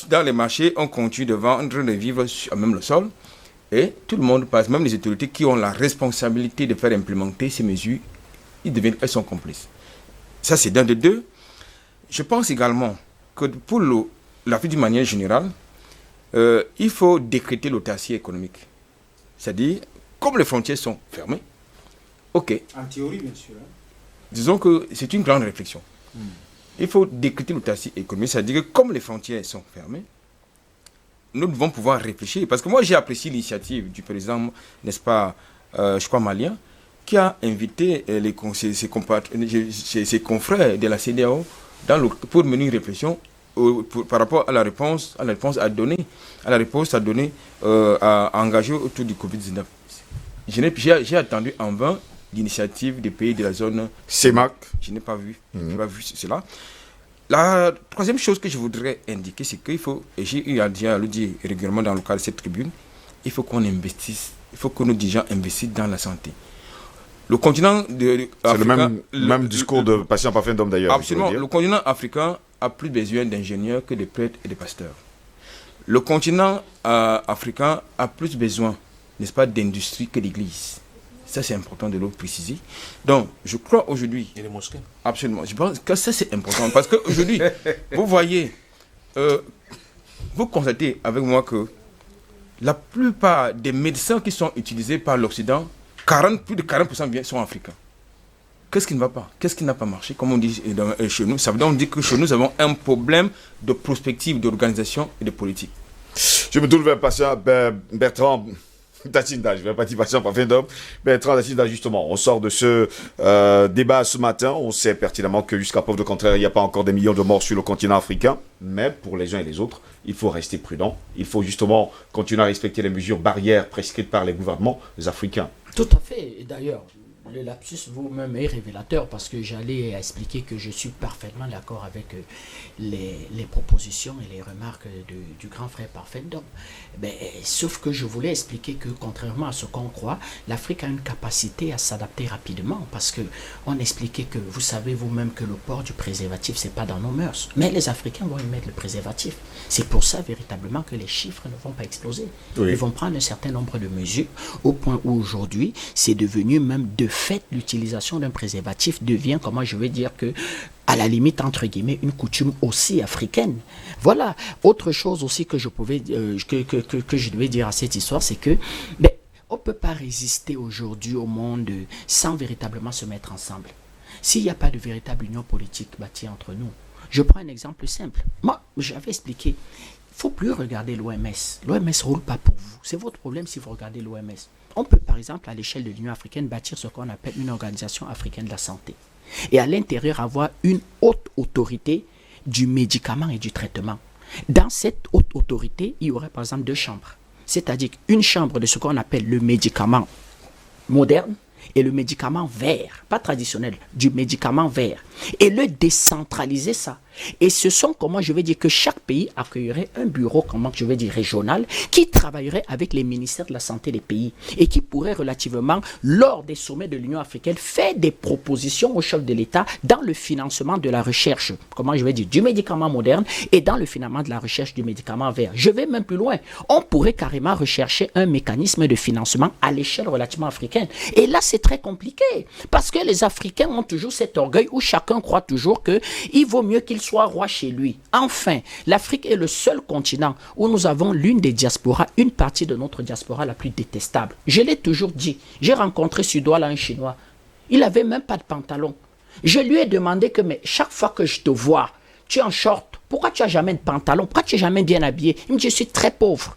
dans les marchés, on continue de vendre, de vivre sur même le sol. Et tout le monde passe, même les autorités qui ont la responsabilité de faire implémenter ces mesures, elles sont complices. Ça, c'est d'un de deux. Je pense également que pour l'Afrique d'une manière générale, il faut décréter l'autarcie économique. C'est-à-dire, comme les frontières sont fermées, ok. En théorie, bien sûr. Disons que c'est une grande réflexion. Il faut décréter l'autarcie économique. C'est-à-dire que comme les frontières sont fermées, nous devons pouvoir réfléchir. Parce que moi, j'ai apprécié l'initiative du président, n'est-ce pas, je crois, malien, qui a invité ses confrères de la CEDEAO pour mener une réflexion par rapport à la réponse à donner, à engager autour du Covid-19. J'ai attendu en vain l'initiative des pays de la zone CEMAC. Je n'ai pas vu, cela. La troisième chose que je voudrais indiquer, c'est qu'il faut, et j'ai eu à le dire régulièrement dans le cadre de cette tribune, il faut qu'on investisse, il faut que nos dirigeants investissent dans la santé. Le continent c'est le même discours de patient parfait d'homme d'ailleurs. Absolument. Le continent africain a plus besoin d'ingénieurs que de prêtres et de pasteurs. Le continent africain a plus besoin, n'est-ce pas, d'industrie que d'église. Ça, c'est important de le préciser. Donc, je crois aujourd'hui... Et les mosquées. Absolument. Je pense que ça, c'est important. Parce qu'aujourd'hui, vous voyez, vous constatez avec moi que la plupart des médecins qui sont utilisés par l'Occident, plus de 40% sont africains. Qu'est-ce qui ne va pas? Qu'est-ce qui n'a pas marché? Comme on dit chez nous, ça veut donc dire que chez nous, nous avons un problème de prospective, d'organisation et de politique. Je me tourne vers patient Bertrand Tatinda, je ne vais pas dire patient parfait d'homme. Bertrand Tatinda, justement, on sort de ce débat ce matin. On sait pertinemment que jusqu'à preuve de contraire, il n'y a pas encore des millions de morts sur le continent africain. Mais pour les uns et les autres, il faut rester prudent. Il faut justement continuer à respecter les mesures barrières prescrites par les gouvernements africains. Tout à fait. Et d'ailleurs, Le lapsus vous-même est révélateur parce que j'allais expliquer que je suis parfaitement d'accord avec les propositions et les remarques du grand frère Parfendon. Sauf que je voulais expliquer que contrairement à ce qu'on croit, l'Afrique a une capacité à s'adapter rapidement parce que on expliquait que vous savez vous-même que le port du préservatif c'est pas dans nos mœurs. Mais les Africains vont y mettre le préservatif. C'est pour ça véritablement que les chiffres ne vont pas exploser. Oui. Ils vont prendre un certain nombre de mesures au point où aujourd'hui c'est devenu même de fait l'utilisation d'un préservatif devient, comment je vais dire que à la limite, entre guillemets, une coutume aussi africaine. Voilà. Autre chose aussi que je pouvais, que je devais dire à cette histoire, c'est que on ne peut pas résister aujourd'hui au monde sans véritablement se mettre ensemble. S'il n'y a pas de véritable union politique bâtie entre nous, je prends un exemple simple. Moi, j'avais expliqué, il ne faut plus regarder l'OMS. L'OMS ne roule pas pour vous. C'est votre problème si vous regardez l'OMS. On peut, par exemple, à l'échelle de l'Union africaine, bâtir ce qu'on appelle une organisation africaine de la santé. Et à l'intérieur, avoir une haute autorité du médicament et du traitement. Dans cette haute autorité, il y aurait, par exemple, 2 chambres. C'est-à-dire une chambre de ce qu'on appelle le médicament moderne et le médicament vert, pas traditionnel, du médicament vert. Et le décentraliser ça. Et ce sont, comment je vais dire, que chaque pays accueillerait un bureau, comment je vais dire, régional, qui travaillerait avec les ministères de la santé des pays et qui pourrait relativement, lors des sommets de l'Union africaine, faire des propositions au chef de l'État dans le financement de la recherche, comment je vais dire, du médicament moderne et dans le financement de la recherche du médicament vert. Je vais même plus loin. On pourrait carrément rechercher un mécanisme de financement à l'échelle relativement africaine. Et là, c'est très compliqué parce que les Africains ont toujours cet orgueil où chacun croit toujours qu'il vaut mieux qu'il soit roi chez lui. Enfin, l'Afrique est le seul continent où nous avons l'une des diasporas, une partie de notre diaspora la plus détestable. Je l'ai toujours dit. J'ai rencontré Sudouala, un Chinois. Il n'avait même pas de pantalon. Je lui ai demandé que, mais chaque fois que je te vois, tu es en short. Pourquoi tu n'as jamais de pantalon? Pourquoi tu n'es jamais bien habillé? Il me dit, je suis très pauvre.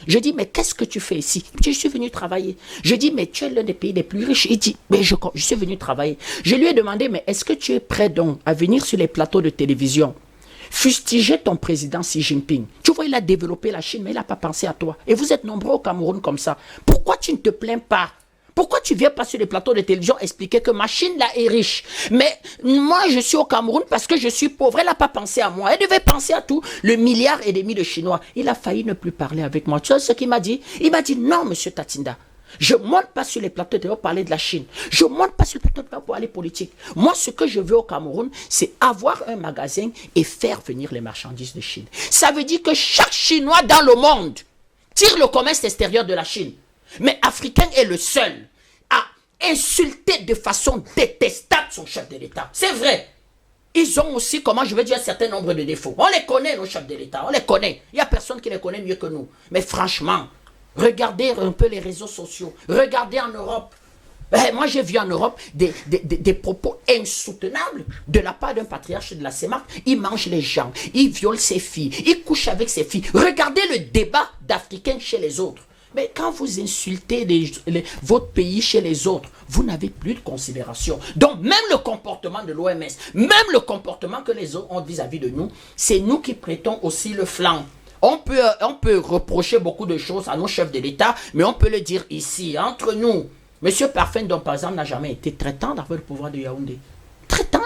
Je dis, mais qu'est-ce que tu fais ici? Il me dit, je suis venu travailler. Je dis, mais tu es l'un des pays les plus riches. Il dit, mais je suis venu travailler. Je lui ai demandé, mais est-ce que tu es prêt donc à venir sur les plateaux de télévision, fustiger ton président Xi Jinping? Tu vois, il a développé la Chine, mais il n'a pas pensé à toi. Et vous êtes nombreux au Cameroun comme ça. Pourquoi tu ne te plains pas? Pourquoi tu viens pas sur les plateaux de télévision expliquer que ma Chine là est riche? Mais moi je suis au Cameroun parce que je suis pauvre. Elle n'a pas pensé à moi. Elle devait penser à tout. Le 1,5 milliard de Chinois. Il a failli ne plus parler avec moi. Tu sais ce qu'il m'a dit? Il m'a dit non, monsieur Tatinda. Je ne monte pas sur les plateaux de télévision pour parler de la Chine. Je ne monte pas sur les plateaux de télévision pour parler politique. Moi, ce que je veux au Cameroun, c'est avoir un magasin et faire venir les marchandises de Chine. Ça veut dire que chaque Chinois dans le monde tire le commerce extérieur de la Chine. Mais Africain est le seul à insulter de façon détestable son chef de l'État. C'est vrai. Ils ont aussi, comment je veux dire, un certain nombre de défauts. On les connaît, nos chefs de l'État. On les connaît. Il n'y a personne qui les connaît mieux que nous. Mais franchement, regardez un peu les réseaux sociaux. Regardez en Europe. Moi, j'ai vu en Europe des propos insoutenables de la part d'un patriarche de la CEMAC. Il mange les gens, il viole ses filles, il couche avec ses filles. Regardez le débat d'Africains chez les autres. Mais quand vous insultez votre pays chez les autres, vous n'avez plus de considération. Donc même le comportement de l'OMS, même le comportement que les autres ont vis-à-vis de nous, c'est nous qui prêtons aussi le flanc. On peut reprocher beaucoup de choses à nos chefs de l'État, mais on peut le dire ici, entre nous. Monsieur Parfendon, par exemple, n'a jamais été très tendre avec le pouvoir de Yaoundé. Très tendre.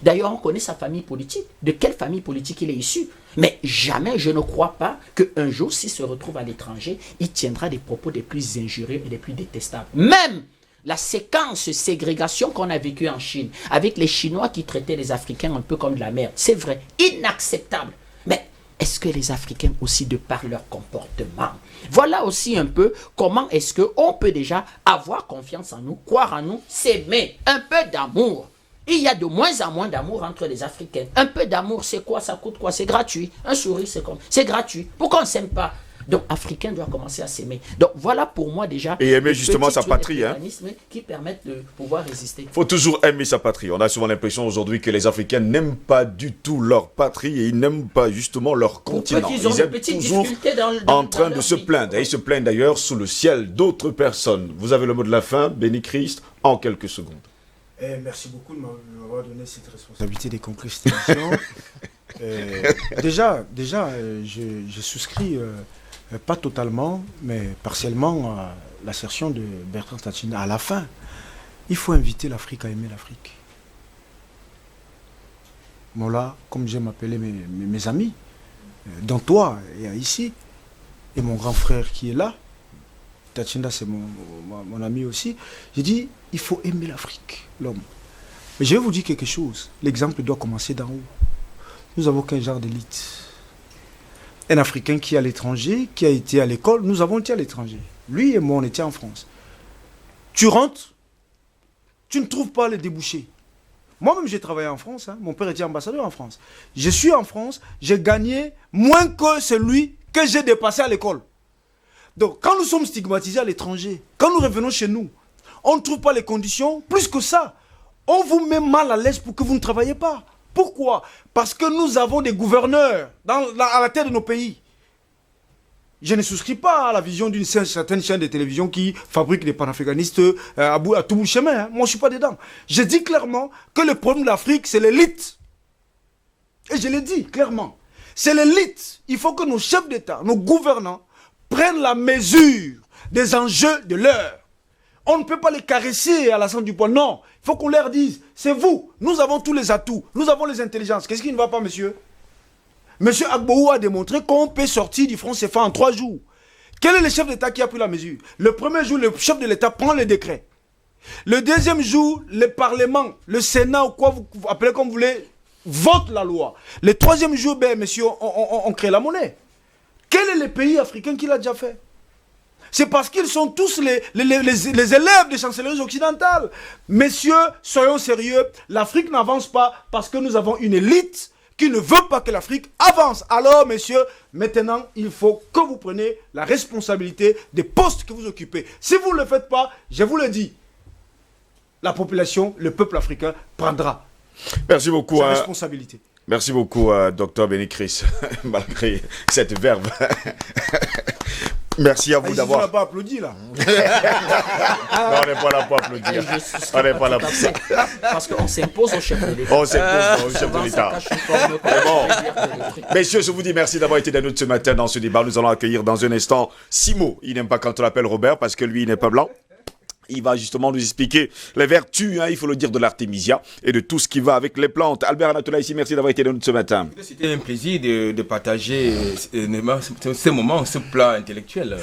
D'ailleurs, on connaît sa famille politique. De quelle famille politique il est issu? Mais jamais, je ne crois pas qu'un jour, s'il se retrouve à l'étranger, il tiendra des propos les plus injurieux et les plus détestables. Même la séquence ségrégation qu'on a vécue en Chine, avec les Chinois qui traitaient les Africains un peu comme de la merde, c'est vrai, inacceptable. Mais est-ce que les Africains aussi, de par leur comportement, voilà aussi un peu comment est-ce qu'on peut déjà avoir confiance en nous, croire en nous, s'aimer, un peu d'amour. Il y a de moins en moins d'amour entre les Africains. Un peu d'amour, c'est quoi? Ça coûte quoi? C'est gratuit. Un sourire, c'est gratuit. Pourquoi on ne s'aime pas? Donc, Africain doit commencer à s'aimer. Donc, voilà pour moi déjà. Et aimer justement sa patrie. Mécanismes qui permettent de pouvoir résister. Il faut toujours aimer sa patrie. On a souvent l'impression aujourd'hui que les Africains n'aiment pas du tout leur patrie et ils n'aiment pas justement leur continent. Ils ont sont toujours en train de se plaindre. Et ils se plaignent d'ailleurs sous le ciel d'autres personnes. Vous avez le mot de la fin, Béni Christ, en quelques secondes. Merci beaucoup de m'avoir donné cette responsabilité des concrétisations. Déjà, je souscris, pas totalement, mais partiellement à l'assertion de Bertrand Tatinda à la fin. il faut inviter l'Afrique à aimer l'Afrique. Bon là, comme j'aime appeler mes amis, dont toi et ici, et mon grand frère qui est là, Tachinda c'est mon ami aussi, j'ai dit, il faut aimer l'Afrique, l'homme. Mais je vais vous dire quelque chose, l'exemple doit commencer d'en haut. Nous avons qu'un genre d'élite. Un Africain qui est à l'étranger, qui a été à l'école, nous avons été à l'étranger. Lui et moi, on était en France. Tu rentres, tu ne trouves pas les débouchés. Moi-même, j'ai travaillé en France. Mon père était ambassadeur en France. Je suis en France, j'ai gagné moins que celui que j'ai dépassé à l'école. Donc, quand nous sommes stigmatisés à l'étranger, quand nous revenons chez nous, on ne trouve pas les conditions. Plus que ça, on vous met mal à l'aise pour que vous ne travaillez pas. Pourquoi? Parce que nous avons des gouverneurs à la tête de nos pays. Je ne souscris pas à la vision d'une certaine chaîne de télévision qui fabrique des panafricanistes à tout bout de chemin. Moi, je ne suis pas dedans. Je dis clairement que le problème de l'Afrique, c'est l'élite. Et je l'ai dit clairement. C'est l'élite. Il faut que nos chefs d'État, nos gouvernants, prennent la mesure des enjeux de l'heure. On ne peut pas les caresser à la centre du poil. Non, il faut qu'on leur dise, c'est vous, nous avons tous les atouts, nous avons les intelligences. Qu'est-ce qui ne va pas, monsieur? Monsieur Agboou a démontré qu'on peut sortir du franc CFA en 3 jours. Quel est le chef d'État qui a pris la mesure? Le premier jour, le chef de l'État prend le décret. Le deuxième jour, le Parlement, le Sénat, ou quoi vous appelez comme vous voulez, vote la loi. Le troisième jour, ben, monsieur, on crée la monnaie. Quel est le pays africain qui l'a déjà fait? C'est parce qu'ils sont tous les élèves des chancelleries occidentales. Messieurs, soyons sérieux, l'Afrique n'avance pas parce que nous avons une élite qui ne veut pas que l'Afrique avance. Alors, messieurs, maintenant, il faut que vous preniez la responsabilité des postes que vous occupez. Si vous ne le faites pas, je vous le dis, la population, le peuple africain prendra Merci beaucoup. sa responsabilité. Merci beaucoup, Dr Béni Chris, malgré cette verve. Merci à vous d'avoir. On n'a pas applaudi là. Non, on n'est pas là pour applaudir. On n'est pas là pour ça. Parce qu'on s'impose au chef de l'État. On s'impose au chef de l'État. Bon. Messieurs, je vous dis merci d'avoir été avec nous ce matin dans ce débat. Nous allons accueillir dans un instant Simo. Il n'aime pas quand on l'appelle Robert parce que lui, il n'est pas blanc. Il va justement nous expliquer les vertus, il faut le dire, de l'artémisia et de tout ce qui va avec les plantes. Albert Anatola ici, merci d'avoir été avec nous ce matin. C'était un plaisir de partager ce moment, ce plat intellectuel.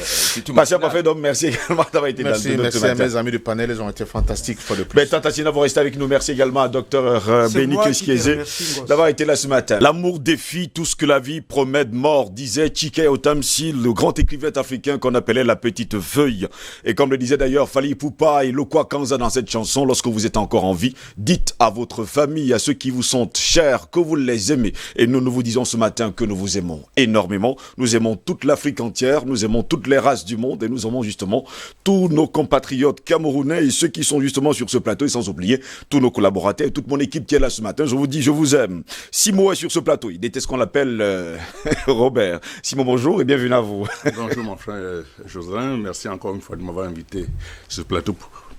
Patient parfait, donc merci également d'avoir été avec nous ce matin. Merci à mes amis du panel, ils ont été fantastiques une fois de plus. Ben, Tantatina, vous restez avec nous. Merci également à Dr Béni Kiskieze d'avoir été là ce matin. L'amour défie tout ce que la vie promet de mort, disait Chike Otamsi, le grand écrivain africain qu'on appelait la petite feuille. Et comme le disait d'ailleurs Fali Poupa et Lokwa Kanza dans cette chanson, lorsque vous êtes encore en vie, dites à votre famille, à ceux qui vous sont chers, que vous les aimez. Et nous vous disons ce matin que nous vous aimons énormément. Nous aimons toute l'Afrique entière, nous aimons toutes les races du monde et nous aimons justement tous nos compatriotes camerounais et ceux qui sont justement sur ce plateau et sans oublier tous nos collaborateurs et toute mon équipe qui est là ce matin. Je vous dis, je vous aime. Simo est sur ce plateau. Il déteste ce qu'on appelle Robert. Simo, bonjour et bienvenue à vous. Bonjour mon frère Joselin. Merci encore une fois de m'avoir invité sur ce plateau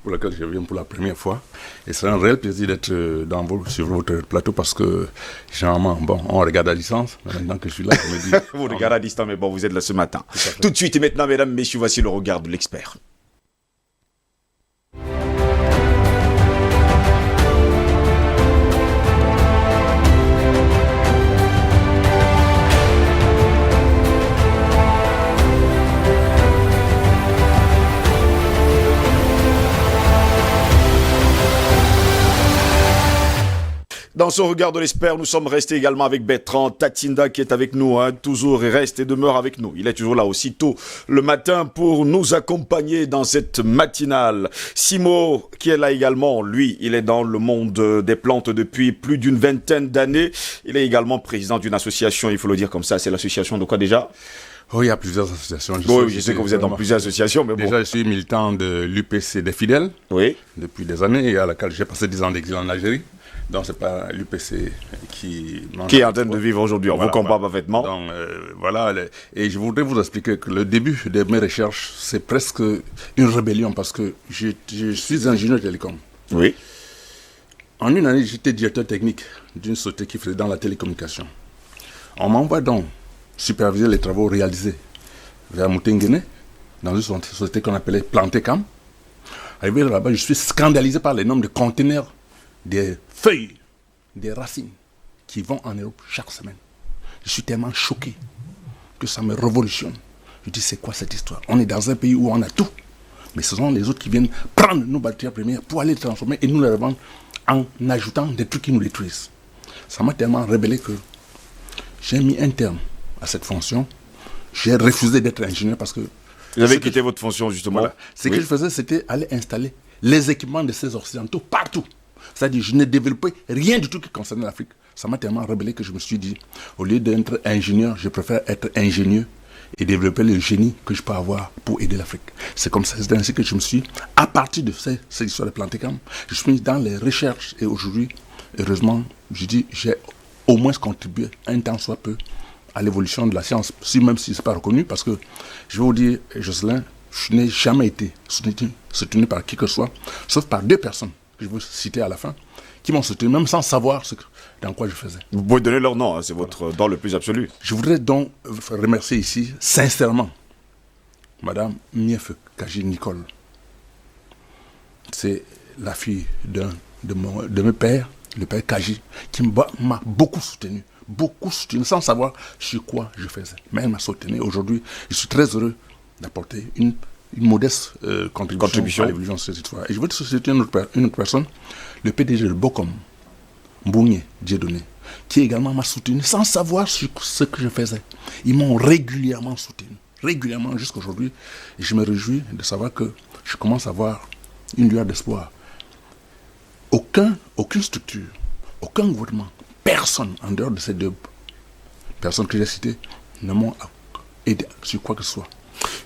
pour lequel je viens pour la première fois. Et c'est un réel plaisir d'être sur votre plateau parce que, généralement, on regarde à distance. Maintenant que je suis là, je me dis... Vous regardez à distance, mais bon, vous êtes là ce matin. Tout de suite et maintenant, mesdames, messieurs, voici le regard de l'expert. Dans ce regard de l'expert, nous sommes restés également avec Bertrand Tatinda qui est avec nous, toujours et reste et demeure avec nous. Il est toujours là aussitôt le matin pour nous accompagner dans cette matinale. Simo qui est là également, lui, il est dans le monde des plantes depuis plus d'une vingtaine d'années. Il est également président d'une association, il faut le dire comme ça, c'est l'association de quoi déjà ? Oh, il y a plusieurs associations. Je sais que vous êtes dans plusieurs associations, mais bon. Déjà, je suis militant de l'UPC des fidèles depuis des années et à laquelle j'ai passé 10 ans d'exil en Algérie. Donc, ce n'est pas l'UPC qui est en train de vivre aujourd'hui. On vous comprend parfaitement. Donc, voilà. Et je voudrais vous expliquer que le début de mes recherches, c'est presque une rébellion parce que je suis ingénieur télécom. Oui. En une année, j'étais directeur technique d'une société qui faisait dans la télécommunication. On m'envoie donc superviser les travaux réalisés vers Moutenguene, dans une société qu'on appelait Plantécam. Arrivé là-bas, je suis scandalisé par les nombres de conteneurs, des feuilles, des racines qui vont en Europe chaque semaine. Je suis tellement choqué que ça me révolutionne. Je dis, c'est quoi cette histoire? On est dans un pays où on a tout. Mais ce sont les autres qui viennent prendre nos matières premières pour aller les transformer et nous les revendre en ajoutant des trucs qui nous détruisent. Ça m'a tellement révélé que j'ai mis un terme à cette fonction. J'ai refusé d'être ingénieur parce que... Vous avez quitté votre fonction, justement. Voilà. Ce que je faisais, c'était aller installer les équipements de ces occidentaux partout. C'est-à-dire, je ne développais rien du tout qui concernait l'Afrique. Ça m'a tellement révélé que je me suis dit, au lieu d'être ingénieur, je préfère être ingénieux et développer le génie que je peux avoir pour aider l'Afrique. C'est comme ça, c'est ainsi que je me suis, à partir de cette histoire de Plantécam, je suis mis dans les recherches et aujourd'hui, heureusement, je dis, j'ai au moins contribué un temps soit peu à l'évolution de la science, même si ce n'est pas reconnu, parce que je vais vous dire, Jocelyn, je n'ai jamais été soutenu par qui que ce soit, sauf par 2 personnes que je vais citer à la fin, qui m'ont soutenu, même sans savoir dans quoi je faisais. Vous pouvez donner leur nom, hein, c'est votre don le plus absolu. Je voudrais donc remercier ici, sincèrement, Madame Mieffe Kaji Nicole. C'est la fille de mes pères, le père Kaji, qui m'a beaucoup soutenu, sans savoir sur quoi je faisais. Mais elle m'a soutenu. Aujourd'hui, je suis très heureux d'apporter une modeste contribution à l'évolution de cette histoire. Et je veux te citer une autre personne, le PDG de Bocom, Mbougné Dieudonné, qui également m'a soutenu sans savoir ce que je faisais. Ils m'ont régulièrement soutenu, jusqu'à aujourd'hui. Et je me réjouis de savoir que je commence à avoir une lueur d'espoir. Aucune structure, aucun gouvernement, personne en dehors de ces 2 personnes que j'ai citées ne m'ont aidé sur quoi que ce soit.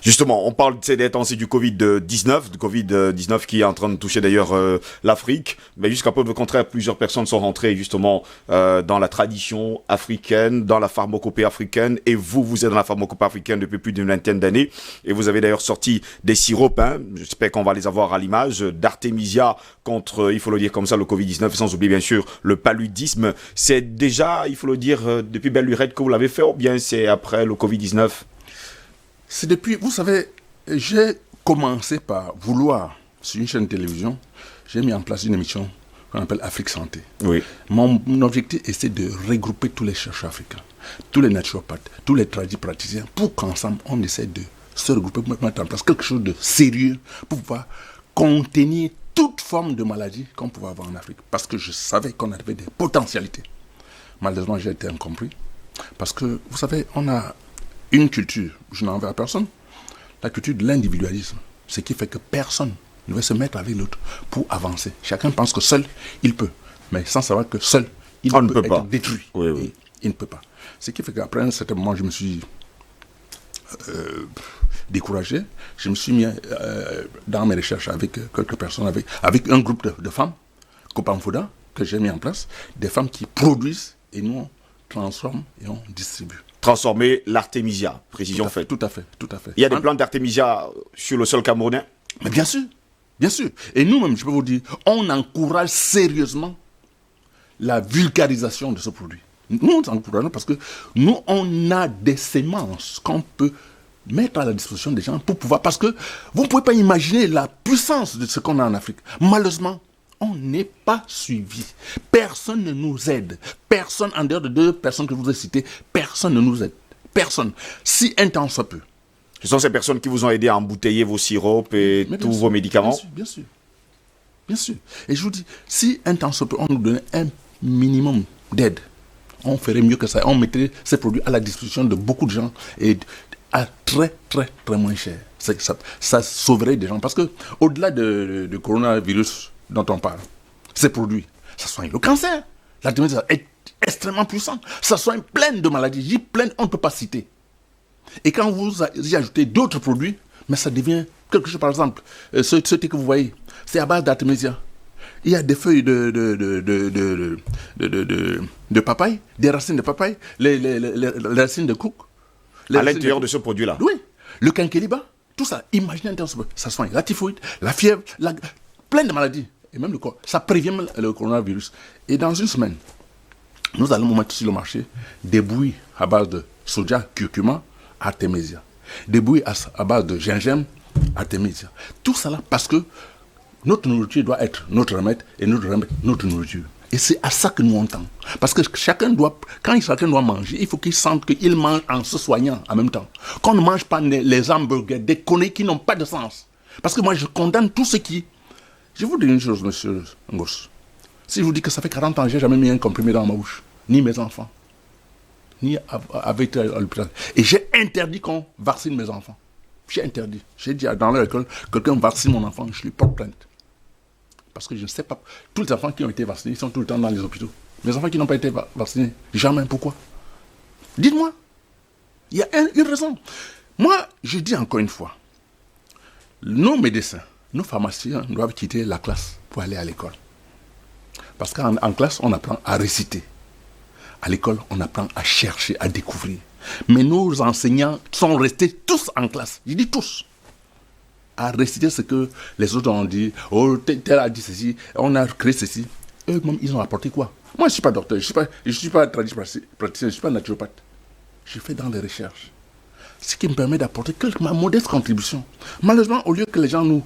Justement, on parle ces derniers temps du Covid-19 qui est en train de toucher d'ailleurs l'Afrique. Mais jusqu'à peu de contraire, plusieurs personnes sont rentrées justement dans la tradition africaine, dans la pharmacopée africaine. Et vous êtes dans la pharmacopée africaine depuis plus d'une vingtaine d'années. Et vous avez d'ailleurs sorti des siropes, hein, j'espère qu'on va les avoir à l'image, d'Artemisia contre, il faut le dire comme ça, le Covid-19, sans oublier bien sûr le paludisme. C'est déjà, il faut le dire, depuis belle lurette que vous l'avez fait, ou bien c'est après le Covid-19? C'est depuis, vous savez, j'ai commencé par vouloir, sur une chaîne de télévision, j'ai mis en place une émission qu'on appelle Afrique Santé. Oui. Mon objectif, c'est de regrouper tous les chercheurs africains, tous les naturopathes, tous les praticiens, pour qu'ensemble, on essaie de se regrouper pour mettre en place quelque chose de sérieux, pour pouvoir contenir toute forme de maladie qu'on pouvait avoir en Afrique. Parce que je savais qu'on avait des potentialités. Malheureusement, j'ai été incompris. Parce que, vous savez, on a une culture, je n'en veux à personne, la culture de l'individualisme, ce qui fait que personne ne veut se mettre avec l'autre pour avancer. Chacun pense que seul, il peut, mais sans savoir que seul, il peut être détruit. Oui, oui. Il ne peut pas. Ce qui fait qu'après un certain moment, je me suis découragé. Je me suis mis dans mes recherches avec quelques personnes, avec un groupe de femmes, Copamfoda, que j'ai mis en place, des femmes qui produisent et nous on transforme et on distribue. Transformer l'Artemisia, précision faite. Tout à fait. Il y a des plantes d'Artemisia sur le sol camerounais? Mais bien sûr. Et nous-mêmes, je peux vous dire, on encourage sérieusement la vulgarisation de ce produit. Nous encourageons parce que nous, on a des semences qu'on peut mettre à la disposition des gens pour pouvoir... Parce que vous ne pouvez pas imaginer la puissance de ce qu'on a en Afrique. Malheureusement, on n'est pas suivi. Personne ne nous aide. Personne, en dehors de 2 personnes que je vous ai citées, personne ne nous aide. Personne. Si un temps soit peu. Ce sont ces personnes qui vous ont aidé à embouteiller vos siropes et tous vos médicaments? Bien sûr. Et je vous dis, si un temps soit peu, on nous donnait un minimum d'aide, on ferait mieux que ça. On mettrait ces produits à la disposition de beaucoup de gens et à très moins cher. Ça sauverait des gens. Parce que au-delà du coronavirus dont on parle, ces produits, ça soigne le cancer. L'Artemisia est extrêmement puissant. Ça soigne plein de maladies. Plein, on ne peut pas citer. Et quand vous y ajoutez d'autres produits, mais ça devient quelque chose, par exemple, ce thé que vous voyez, c'est à base d'Artemisia. Il y a des feuilles de papaye, des racines de papaye, les racines de cook. À l'intérieur de ce produit-là? Oui. Le quinqueliba, tout ça. Imaginez un temps, ça soigne la typhoïde, la fièvre, plein de maladies. Et même le corps. Ça prévient le coronavirus. Et dans une semaine, nous allons mettre sur le marché des bouillies à base de soja, curcuma, Artemisia. Des bouillies à base de gingembre, Artemisia. Tout ça là parce que Notre nourriture doit être notre remède et notre remède notre nourriture. Et c'est à ça que nous on tend. Parce que quand chacun doit manger, il faut qu'il sente qu'il mange en se soignant en même temps. Qu'on ne mange pas les hamburgers, des conneries qui n'ont pas de sens. Parce que moi, je condamne tout ce qui... Je vous dis une chose, monsieur Ngos. Si je vous dis que ça fait 40 ans que je n'ai jamais mis un comprimé dans ma bouche, ni mes enfants, ni avec à l'hôpital. Et j'ai interdit qu'on vaccine mes enfants. J'ai interdit. J'ai dit dans leur école, quelqu'un vaccine mon enfant, je lui porte plainte. Parce que je ne sais pas, tous les enfants qui ont été vaccinés, ils sont tout le temps dans les hôpitaux. Les enfants qui n'ont pas été vaccinés, jamais. Pourquoi? Dites-moi. Il y a une raison. Moi, je dis encore une fois, nos médecins, nos pharmaciens doivent quitter la classe pour aller à l'école. Parce qu'en classe, on apprend à réciter. À l'école, on apprend à chercher, à découvrir. Mais nos enseignants sont restés tous en classe. Je dis tous. À réciter ce que les autres ont dit. Oh, tel a dit ceci, on a créé ceci. Eux-mêmes, ils ont apporté quoi? Moi, je ne suis pas docteur, je ne suis pas praticien, je ne suis pas naturopathe. Je fais dans les recherches. Ce qui me permet d'apporter ma modeste contribution. Malheureusement, au lieu que les gens nous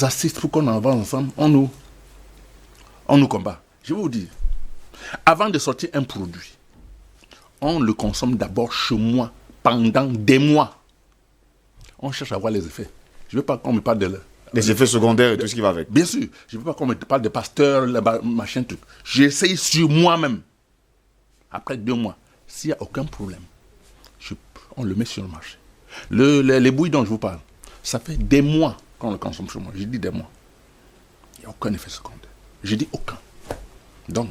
assistent pour qu'on avance ensemble, on nous combat. Je vais vous dire, avant de sortir un produit, on le consomme d'abord chez moi pendant des mois. On cherche à voir les effets. Je ne veux pas qu'on me parle des effets secondaires et tout ce qui va avec. Bien sûr. Je ne veux pas qu'on me parle de pasteur, machin, truc. J'essaye sur moi-même. Après 2 mois, s'il n'y a aucun problème, on le met sur le marché. Les bouilles dont je vous parle, ça fait des mois qu'on le consomme chez moi. Je dis des mois. Il n'y a aucun effet secondaire. Je dis aucun. Donc,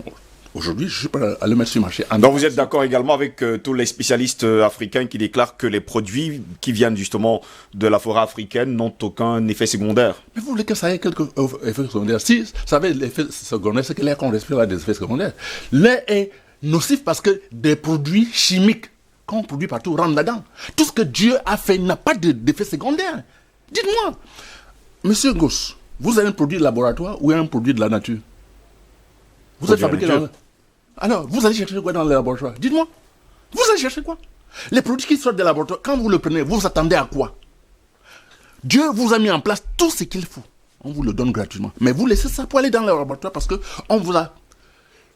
aujourd'hui, je ne suis pas à le mettre sur le marché. Donc vous êtes d'accord également avec tous les spécialistes africains qui déclarent que les produits qui viennent justement de la forêt africaine n'ont aucun effet secondaire? Mais vous voulez que ça ait quelques effets secondaires? Si ça avait l'effet secondaire, c'est que l'air qu'on respire a des effets secondaires. L'air est nocif parce que des produits chimiques qu'on produit partout rentrent là-dedans. Tout ce que Dieu a fait n'a pas d'effet secondaire. Dites-moi, monsieur Goss, vous avez un produit de laboratoire ou un produit de la nature? Vous êtes fabriqué dans... Alors, vous allez chercher quoi dans le laboratoire? Dites-moi. Vous allez chercher quoi? Les produits qui sortent des laboratoires, quand vous le prenez, vous attendez à quoi? Dieu vous a mis en place tout ce qu'il faut. On vous le donne gratuitement. Mais vous laissez ça pour aller dans le laboratoire parce qu'on vous a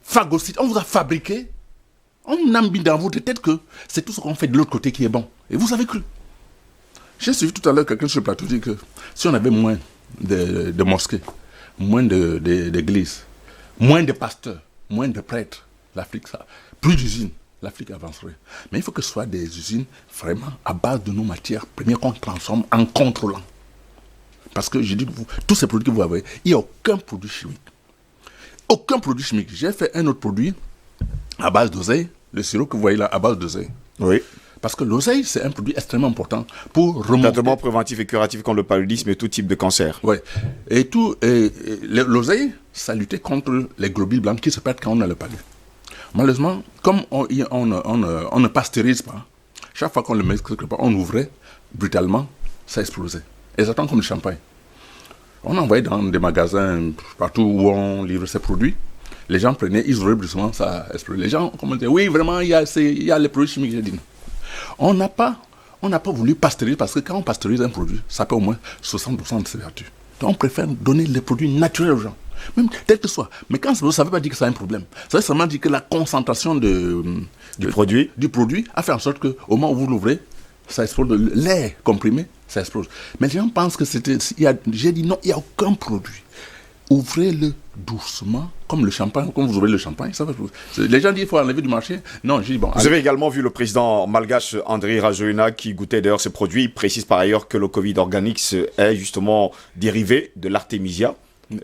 phagocyté, on vous a fabriqué. On a mis dans votre tête que c'est tout ce qu'on fait de l'autre côté qui est bon. Et vous avez cru. J'ai suivi tout à l'heure quelqu'un sur le plateau dire que si on avait moins de mosquées, moins d'églises, moins de pasteurs, moins de prêtres, l'Afrique, ça, plus d'usines, l'Afrique avancerait. Mais il faut que ce soit des usines vraiment à base de nos matières premières qu'on transforme en contrôlant. Parce que je dis que tous ces produits que vous avez, il n'y a aucun produit chimique. Aucun produit chimique. J'ai fait un autre produit à base d'oseille, le sirop que vous voyez là, à base d'oseille. Oui. Parce que l'oseille, c'est un produit extrêmement important pour remonter... Traitement préventif et curatif contre le paludisme et tout type de cancer. Oui. Et l'oseille, ça luttait contre les globules blancs qui se perdent quand on a le palud. Malheureusement, comme on ne pasteurise pas, chaque fois qu'on le met quelque part, on ouvrait brutalement, ça explosait. Exactement comme le champagne. On envoyait dans des magasins partout où on livre ces produits. Les gens prenaient, ils ouvraient brusquement, ça explosait. Les gens commentaient, oui, vraiment, il y a les produits chimiques. J'ai dit non. On n'a pas voulu pasteuriser parce que quand on pasteurise un produit, ça peut au moins 60% de ses vertus. Donc on préfère donner les produits naturels aux gens, même tel que soit. Mais quand ça ne veut pas dire que ça a un problème. Ça veut seulement dire que la concentration du produit a fait en sorte qu'au moment où vous l'ouvrez, ça explose. L'air comprimé, ça explose. Mais les gens pensent que c'était... J'ai dit non, il n'y a aucun produit. Ouvrez-le doucement, comme le champagne, comme vous ouvrez le champagne. Ça va... Les gens disent qu'il faut enlever du marché. Non, j'ai dit bon. Vous avez également vu le président malgache Andry Rajoelina qui goûtait d'ailleurs ces produits. Il précise par ailleurs que le Covid Organics est justement dérivé de l'artémisia,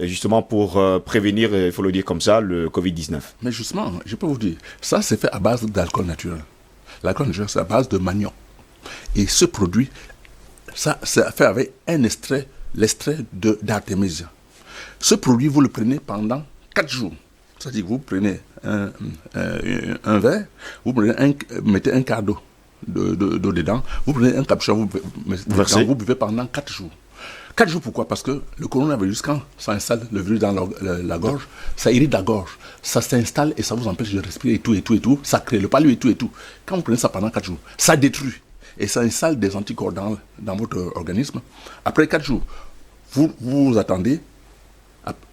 justement pour prévenir, il faut le dire comme ça, le Covid-19. Mais justement, je peux vous dire, ça c'est fait à base d'alcool naturel. L'alcool naturel, c'est à base de manioc. Et ce produit, ça c'est fait avec l'extrait d'artémisia. Ce produit, vous le prenez pendant 4 jours. C'est-à-dire que vous prenez un verre, vous mettez un quart d'eau dedans, vous prenez un capuchon, vous buvez pendant 4 jours. 4 jours pourquoi? Parce que le coronavirus, quand ça installe le virus dans la gorge, ça irrite la gorge, ça s'installe et ça vous empêche de respirer et tout, ça crée le palud et tout. Quand vous prenez ça pendant 4 jours, ça détruit et ça installe des anticorps dans votre organisme. Après 4 jours, vous attendez,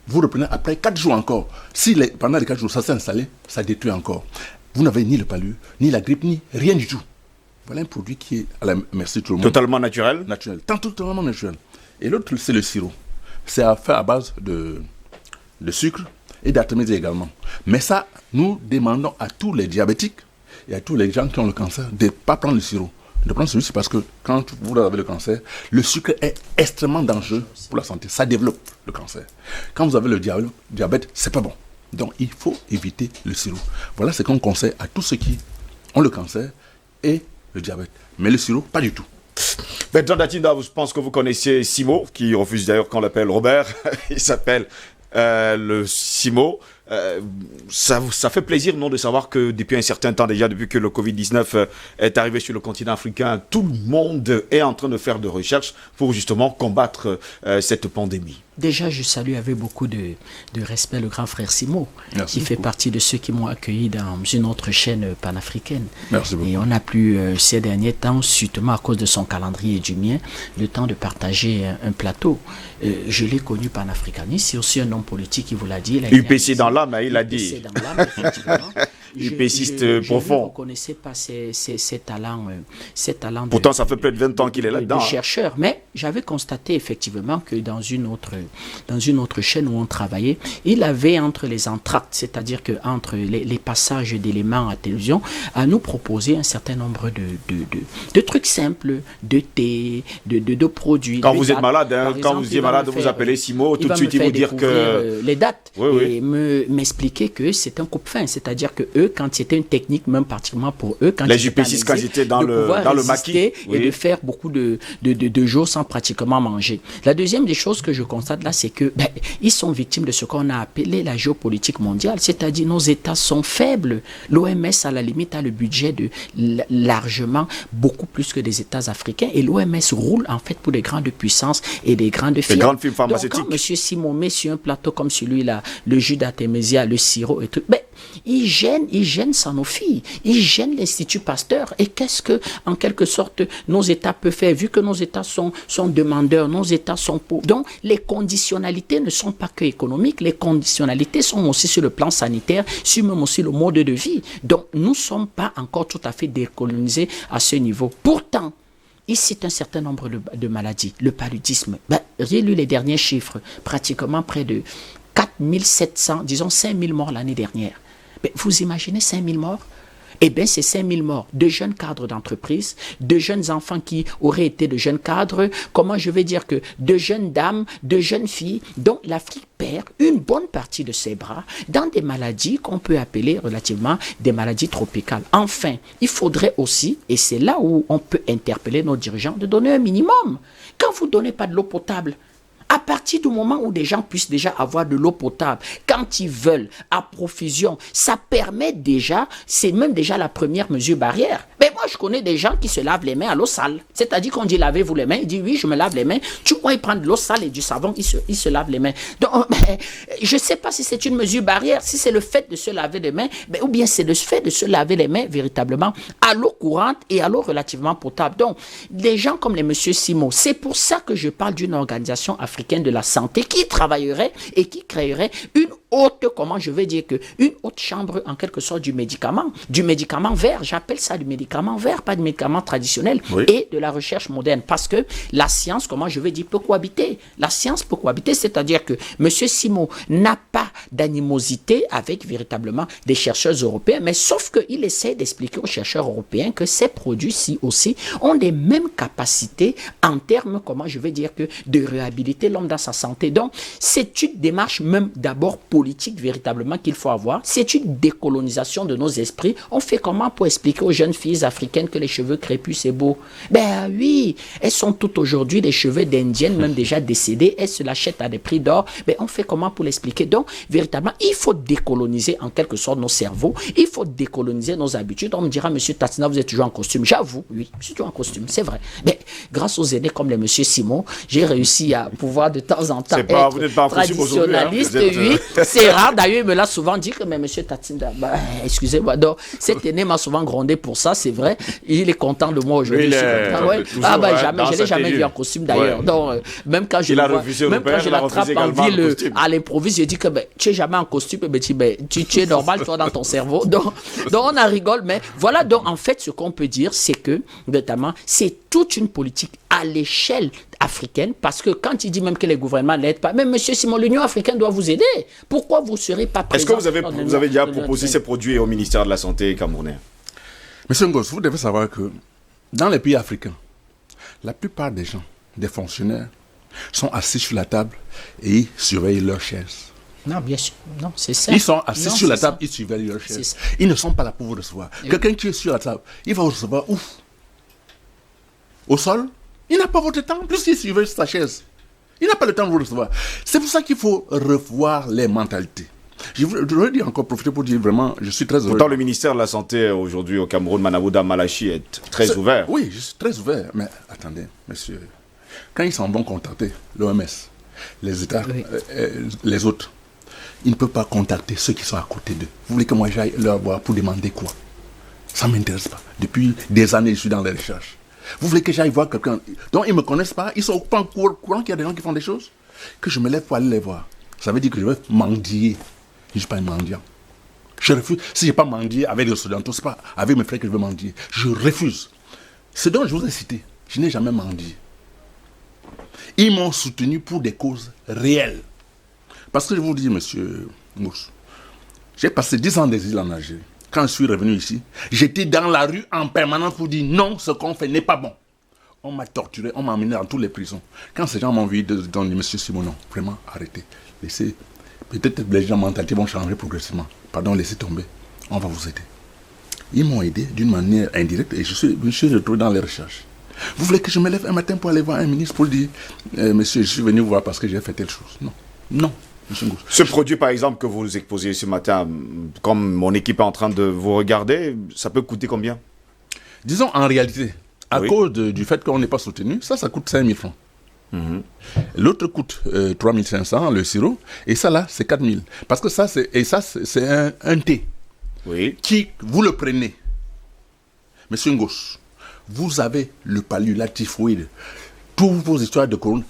Vous reprenez après 4 jours encore. Si pendant les 4 jours, ça s'est installé, ça détruit encore. Vous n'avez ni le palu, ni la grippe, ni rien du tout. Voilà un produit qui est à la merci de tout le monde. Totalement naturel. Naturel. Totalement naturel. Et l'autre, c'est le sirop. C'est fait à base de sucre et d'artémiser également. Mais ça, nous demandons à tous les diabétiques et à tous les gens qui ont le cancer de ne pas prendre le sirop. De prendre celui-ci parce que quand vous avez le cancer, le sucre est extrêmement dangereux pour la santé. Ça développe le cancer. Quand vous avez le diabète, c'est pas bon. Donc il faut éviter le sirop. Voilà ce qu'on conseille à tous ceux qui ont le cancer et le diabète. Mais le sirop, pas du tout. Bertrand Datinda, je pense que vous connaissez Simo, qui refuse d'ailleurs qu'on l'appelle Robert. Il s'appelle le Simo. Ça fait plaisir, non, de savoir que depuis un certain temps déjà, depuis que le Covid-19 est arrivé sur le continent africain, tout le monde est en train de faire de recherches pour justement combattre cette pandémie. Déjà, je salue avec beaucoup de respect le grand frère Simo, Merci qui fait beaucoup. partie de ceux qui m'ont accueilli dans une autre chaîne panafricaine. Merci beaucoup. Et on a plus, ces derniers temps, suitement à cause de son calendrier et du mien, le temps de partager un plateau. Je l'ai connu panafricaniste, c'est aussi un homme politique qui vous l'a dit. UPC dans l'âme, il a dit. UPC dans l'âme, effectivement. UPCiste profond. Je ne connaissais pas ses talents. Pourtant, ça fait plus de 20 ans qu'il est là-dedans. De chercheur. Mais j'avais constaté effectivement que dans une autre chaîne où on travaillait, il avait entre les entractes, c'est-à-dire que entre les passages d'éléments à télévision, à nous proposer un certain nombre de trucs simples, de thé, de produits. Quand de vous êtes dates. malade, Par quand exemple, vous il êtes va malade, me vous faire- appelez Simo, tout va de suite me il vous faire dire découvrir, que... les dates Oui, oui. et m'expliquer que c'est un coupe-fin, c'est-à-dire que eux, quand c'était une technique, même particulièrement pour eux, quand Les ils étaient UPCistes, en quand exil, ils étaient dans de le pouvoir maquis, résister oui. et de faire beaucoup de jours sans pratiquement manger. La deuxième des choses que je constate là, c'est que ils sont victimes de ce qu'on a appelé la géopolitique mondiale, c'est-à-dire nos États sont faibles. L'OMS, à la limite, a le budget de largement beaucoup plus que des États africains, et l'OMS roule en fait pour des grandes puissances et des grandes firmes. grandes firmes pharmaceutiques. Donc, quand M. Simon met sur un plateau comme celui-là, le jus d'artémisia, le sirop et tout, il gêne Sanofi, il gêne l'Institut Pasteur. Et qu'est-ce que, en quelque sorte, nos États peuvent faire, vu que nos États sont demandeurs, nos États sont pauvres. Donc, les conditionnalités ne sont pas que économiques, les conditionnalités sont aussi sur le plan sanitaire, sur même aussi le mode de vie. Donc, nous ne sommes pas encore tout à fait décolonisés à ce niveau. Pourtant, il cite un certain nombre de maladies. Le paludisme, j'ai lu les derniers chiffres, pratiquement près de 4700, disons 5000 morts l'année dernière. Mais vous imaginez 5000 morts? Eh bien, c'est 5000 morts de jeunes cadres d'entreprise, de jeunes enfants qui auraient été de jeunes cadres, comment je vais dire que de jeunes dames, de jeunes filles, dont l'Afrique perd une bonne partie de ses bras dans des maladies qu'on peut appeler relativement des maladies tropicales. Enfin, il faudrait aussi, et c'est là où on peut interpeller nos dirigeants, de donner un minimum. Quand vous ne donnez pas de l'eau potable, à partir du moment où des gens puissent déjà avoir de l'eau potable, quand ils veulent, à profusion, ça permet déjà, c'est même déjà la première mesure barrière. Mais moi, je connais des gens qui se lavent les mains à l'eau sale. C'est-à-dire qu'on dit lavez-vous les mains, il dit oui, je me lave les mains. Tu vois, ils prennent de l'eau sale et du savon, ils se lavent les mains. Donc, je ne sais pas si c'est une mesure barrière, si c'est le fait de se laver les mains, ou bien c'est le fait de se laver les mains véritablement à l'eau courante et à l'eau relativement potable. Donc, des gens comme les monsieur Simo, c'est pour ça que je parle d'une organisation africaine de la santé qui travaillerait et qui créerait une haute, comment je vais dire que, une haute chambre en quelque sorte du médicament vert, j'appelle ça du médicament vert, pas du médicament traditionnel, Oui. et de la recherche moderne, parce que la science, comment je vais dire, peut cohabiter. La science peut cohabiter, c'est-à-dire que M. Simo n'a pas d'animosité avec véritablement des chercheurs européens, mais sauf qu'il essaie d'expliquer aux chercheurs européens que ces produits-ci aussi ont des mêmes capacités en termes, comment je vais dire, que de réhabiliter l'homme dans sa santé. Donc, c'est une démarche même d'abord politique véritablement qu'il faut avoir. C'est une décolonisation de nos esprits. On fait comment pour expliquer aux jeunes filles africaines que les cheveux crépus, c'est beau? Ben oui, elles sont toutes aujourd'hui des cheveux d'indiennes, même déjà décédées. Elles se l'achètent à des prix d'or. Ben on fait comment pour l'expliquer? Donc, véritablement, il faut décoloniser en quelque sorte nos cerveaux. Il faut décoloniser nos habitudes. On me dira, monsieur Tatina, vous êtes toujours en costume. J'avoue, oui, je suis toujours en costume, c'est vrai. Mais grâce aux aînés comme les monsieur Simon, j'ai réussi à pouvoir de temps en temps Vous n'êtes pas en être costume aujourd'hui, hein. traditionnaliste, Vous êtes, oui. C'est rare, d'ailleurs, il me l'a souvent dit que, mais monsieur Tatinda, excusez-moi, donc, cet aîné m'a souvent grondé pour ça, c'est vrai. Il est content de moi aujourd'hui. Jamais, je ne l'ai jamais vu en costume d'ailleurs. Donc, même quand je l'attrape en ville à l'improviste, je dis que tu n'es jamais en costume, mais tu es normal, toi, dans ton cerveau. Donc, on en rigole, mais voilà, donc, en fait, ce qu'on peut dire, c'est que, notamment, c'est toute une politique à l'échelle africaine, parce que quand il dit même que les gouvernements n'aident pas, mais monsieur Simon, l'Union africaine doit vous aider. Pourquoi vous ne serez pas présent? Est-ce que vous avez déjà proposé ces produits au ministère de la Santé camerounais? Monsieur Ngos, vous devez savoir que dans les pays africains, la plupart des gens, des fonctionnaires, sont assis sur la table et ils surveillent leurs chaises. Non, bien sûr. Non, c'est ça. Ils sont assis sur la table, ils surveillent leurs chaises. Ils ne sont pas là pour vous recevoir. Quelqu'un qui est sur la table, il va vous recevoir où? Au sol? Il n'a pas votre temps, plus qu'il surveille sa chaise. Il n'a pas le temps de vous recevoir. C'est pour ça qu'il faut revoir les mentalités. Je voudrais dire encore, profiter pour dire vraiment, je suis très heureux. Pourtant, le ministère de la Santé aujourd'hui au Cameroun, Manabouda Malachi, est très ouvert. Oui, je suis très ouvert. Mais attendez, monsieur, quand ils s'en vont contacter l'OMS, les États, les autres, ils ne peuvent pas contacter ceux qui sont à côté d'eux. Vous voulez que moi j'aille leur voir pour demander quoi? Ça ne m'intéresse pas. Depuis des années, je suis dans les recherches. Vous voulez que j'aille voir quelqu'un dont ils ne me connaissent pas? Ils sont pas au courant qu'il y a des gens qui font des choses? Que je me lève pour aller les voir. Ça veut dire que je vais mendier. Je ne suis pas un mendiant. Je refuse. Si je n'ai pas mendié avec les occidentaux, ce n'est pas avec mes frères que je veux mendier. Je refuse. Ce dont je vous ai cité, je n'ai jamais mendié. Ils m'ont soutenu pour des causes réelles. Parce que je vous dis, monsieur Mousse, j'ai passé 10 ans d'exil en Algérie. Quand je suis revenu ici, j'étais dans la rue en permanence pour dire non, ce qu'on fait n'est pas bon. On m'a torturé, on m'a amené dans toutes les prisons. Quand ces gens m'ont vu, dans le monsieur Simonon, vraiment arrêtez. Laissez. Peut-être les gens mentalités vont changer progressivement. Pardon, laissez tomber. On va vous aider. Ils m'ont aidé d'une manière indirecte et je suis retrouvé dans les recherches. Vous voulez que je me lève un matin pour aller voir un ministre pour dire monsieur, je suis venu vous voir parce que j'ai fait telle chose? Non. Non. Ce produit, par exemple, que vous exposez ce matin, comme mon équipe est en train de vous regarder, ça peut coûter combien? Disons en réalité, à cause du fait qu'on n'est pas soutenu, ça coûte 5 000 francs. L'autre coûte 3 500, le sirop, et ça là, c'est 4 000. Parce que ça, c'est un thé. Oui. Qui, vous le prenez. Monsieur Ngos, vous avez le palu, la typhoïde, toutes vos histoires de couronne,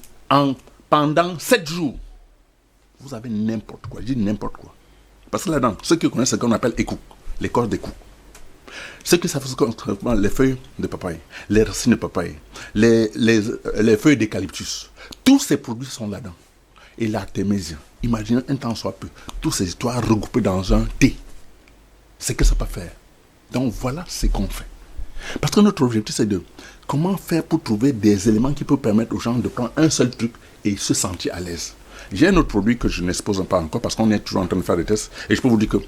pendant 7 jours. Vous avez n'importe quoi, je dis n'importe quoi. Parce que là-dedans, ceux qui connaissent ce qu'on appelle écou, l'écorce d'écou. Ceux qui savent ce qu'on appelle les feuilles de papaye, les racines de papaye, les feuilles d'eucalyptus. Tous ces produits sont là-dedans. Et l'artémisia, imaginez un temps soit peu, toutes ces histoires regroupées dans un thé. C'est que ça peut faire. Donc voilà ce qu'on fait. Parce que notre objectif, c'est de comment faire pour trouver des éléments qui peuvent permettre aux gens de prendre un seul truc et se sentir à l'aise. J'ai un autre produit que je n'expose pas encore parce qu'on est toujours en train de faire des tests. Et je peux vous dire que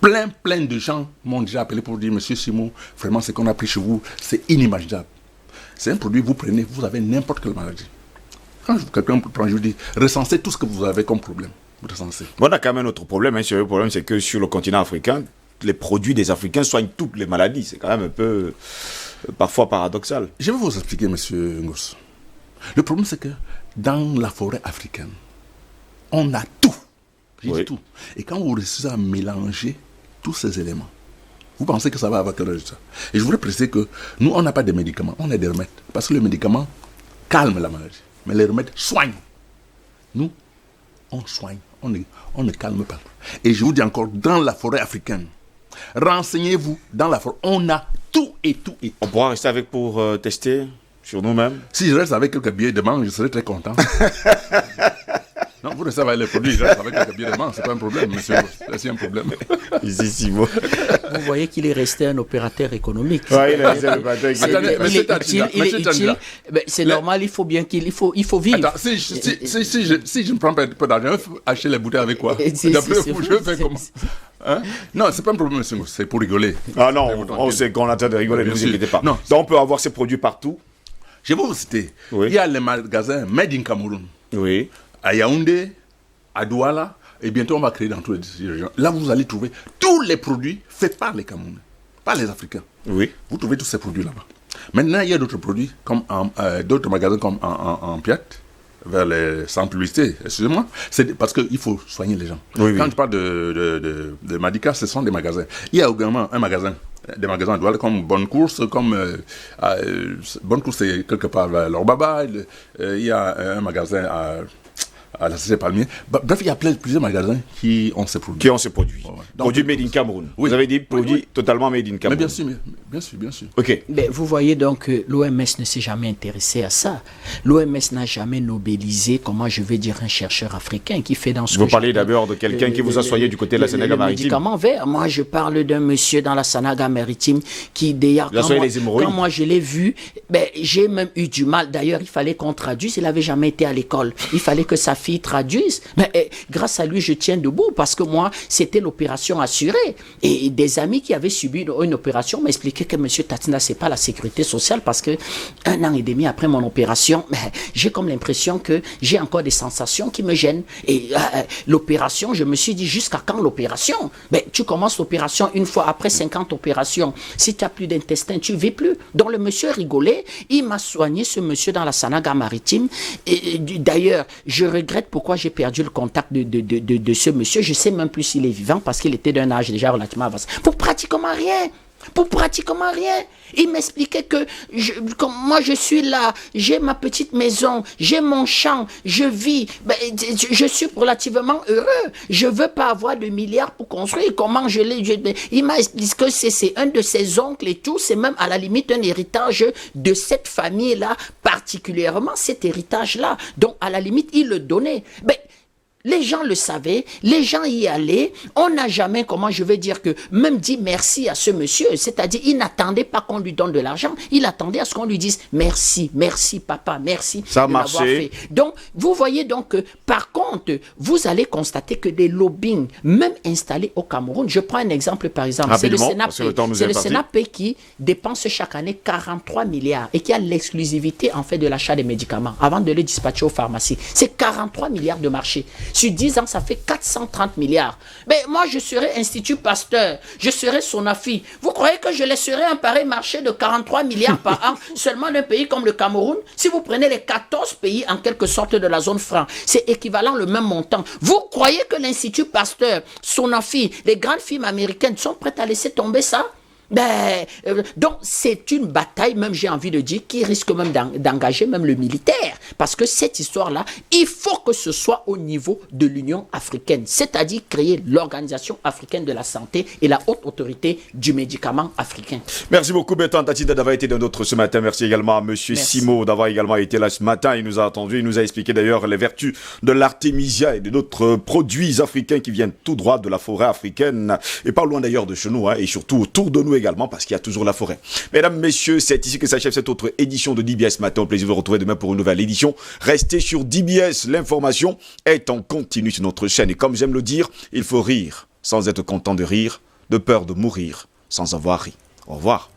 plein de gens m'ont déjà appelé pour dire, monsieur Simon, vraiment ce qu'on a pris chez vous, c'est inimaginable. C'est un produit, vous prenez, vous avez n'importe quelle maladie. Quand quelqu'un prend, je vous dis, recensez tout ce que vous avez comme problème. Vous recensez. Bon, on a quand même un autre problème. Le problème, c'est que sur le continent africain, les produits des Africains soignent toutes les maladies. C'est quand même un peu, parfois paradoxal. Je vais vous expliquer, monsieur Ngos. Le problème, c'est que dans la forêt africaine, on a tout. J'ai dit tout. Et quand vous réussissez à mélanger tous ces éléments, vous pensez que ça va avoir quel résultat? Et je voudrais préciser que nous, on n'a pas de médicaments, on a des remèdes. Parce que le médicament calme la maladie. Mais les remèdes soignent. Nous, on soigne, on ne calme pas. Et je vous dis encore, dans la forêt africaine, renseignez-vous, dans la forêt, on a tout et tout et tout. On pourra rester avec pour tester sur nous-mêmes? Si je reste avec quelques billets de banque, je serai très content. Non, vous restez avec les produits, je reste avec quelques billets de banque, c'est pas un problème, monsieur. C'est un problème. Ici, Simon. Vous voyez qu'il est resté un opérateur économique. Oui, il est resté un opérateur économique. C'est normal, il faut bien qu'il faut vivre. Attends, si je ne prends pas d'argent, je vais acheter les bouteilles avec quoi? D'après vous, je fais comment? Hein? Non, c'est pas un problème, monsieur. C'est pour rigoler. Ah non, on sait qu'on a intérêt de rigoler, ne vous inquiétez pas. Non. Donc on peut avoir ces produits partout. Je vais vous citer. Oui. Il y a les magasins Made in Cameroun. Oui. À Yaoundé, à Douala, et bientôt on va créer dans toutes les régions. Là, vous allez trouver tous les produits faits par les Camerounais, par les Africains. Oui. Vous trouvez tous ces produits là-bas. Maintenant, il y a d'autres produits, comme d'autres magasins comme en Piat, vers les sans publicité, excusez-moi, c'est parce qu'il faut soigner les gens. Oui, Quand oui. je parle de Madika, ce sont des magasins. Il y a également un magasin, des magasins de Douala comme Bonne Course, Bonne Course c'est quelque part vers Lorbaba, il y a un magasin à la Cité Palmier. Bref, il y a plusieurs magasins qui ont ces produits. Qui ont ces produits. Ouais, ouais. Produits made in Cameroun. Oui. Vous avez dit produits Oui. totalement made in Mais Cameroun. bien sûr. Ok. Mais vous voyez donc que l'OMS ne s'est jamais intéressé à ça. L'OMS n'a jamais nobelisé, comment je vais dire, un chercheur africain qui fait dans ce Vous que parlez j'appelle d'abord de quelqu'un qui vous a soigné du côté de la Sénégal-Maritime. Médicament vert. Moi, je parle d'un monsieur dans la Sénégal-Maritime qui, d'ailleurs, Il a soigné les hémorroïdes. quand moi je l'ai vu, j'ai même eu du mal. D'ailleurs, il fallait qu'on traduise. Il n'avait jamais été à l'école. Il fallait que sa fille traduise. Mais grâce à lui, je tiens debout parce que moi, c'était l'opération assurée. Et des amis qui avaient subi une opération m'expliquaient que monsieur Tatina, c'est pas la sécurité sociale parce que 1 an et demi après mon opération, j'ai comme l'impression que j'ai encore des sensations qui me gênent. Et l'opération, je me suis dit, jusqu'à quand l'opération? Tu commences l'opération une fois après 50 opérations. Si tu n'as plus d'intestin, tu ne vis plus. Donc le monsieur rigolait. Il m'a soigné, ce monsieur, dans la Sénégal-Maritime. Et d'ailleurs, je regrette pourquoi j'ai perdu le contact de ce monsieur. Je ne sais même plus s'il est vivant parce qu'il était d'un âge déjà relativement avancé. Pour pratiquement rien. Il m'expliquait que comme moi je suis là, j'ai ma petite maison, j'ai mon champ, je vis, je suis relativement heureux. Je veux pas avoir de milliards pour construire. Comment je l'ai... Il m'a expliqué que c'est un de ses oncles et tout, c'est même à la limite un héritage de cette famille-là, particulièrement cet héritage-là. Donc à la limite, il le donnait. Les gens le savaient, les gens y allaient. On n'a jamais, comment je vais dire, que même dit merci à ce monsieur. C'est-à-dire, il n'attendait pas qu'on lui donne de l'argent. Il attendait à ce qu'on lui dise merci, merci papa, merci. Ça a de l'avoir marché. fait. Donc, vous voyez donc que, par contre, vous allez constater que des lobbying, même installés au Cameroun, je prends un exemple par exemple, c'est le Rapidement, parce que le temps nous est imparti. Sénap qui dépense chaque année 43 milliards et qui a l'exclusivité en fait de l'achat des médicaments avant de les dispatcher aux pharmacies. C'est 43 milliards de marché. Sur 10 ans, ça fait 430 milliards. Mais moi, je serais Institut Pasteur, je serais Sonafi. Vous croyez que je laisserais un pareil marché de 43 milliards par an seulement d'un pays comme le Cameroun? Si vous prenez les 14 pays en quelque sorte de la zone franc, c'est équivalent le même montant. Vous croyez que l'Institut Pasteur, Sonafi, les grandes firmes américaines sont prêtes à laisser tomber ça? Donc c'est une bataille, même j'ai envie de dire, qui risque même d'engager même le militaire, parce que cette histoire-là, il faut que ce soit au niveau de l'Union africaine, c'est-à-dire créer l'Organisation africaine de la santé et la haute autorité du médicament africain. Merci beaucoup Bertrand Tatida d'avoir été dans notre ce matin. Merci également à monsieur Simo d'avoir également été là ce matin. Il nous a entendu, il nous a expliqué d'ailleurs les vertus de l'artémisia et de d'autres produits africains qui viennent tout droit de la forêt africaine et pas loin d'ailleurs de chez nous, et surtout autour de nous également parce qu'il y a toujours la forêt. Mesdames, messieurs, c'est ici que s'achève cette autre édition de DBS Matin. Au plaisir de vous retrouver demain pour une nouvelle édition. Restez sur DBS, l'information est en continu sur notre chaîne. Et comme j'aime le dire, il faut rire sans être content de rire, de peur de mourir sans avoir ri. Au revoir.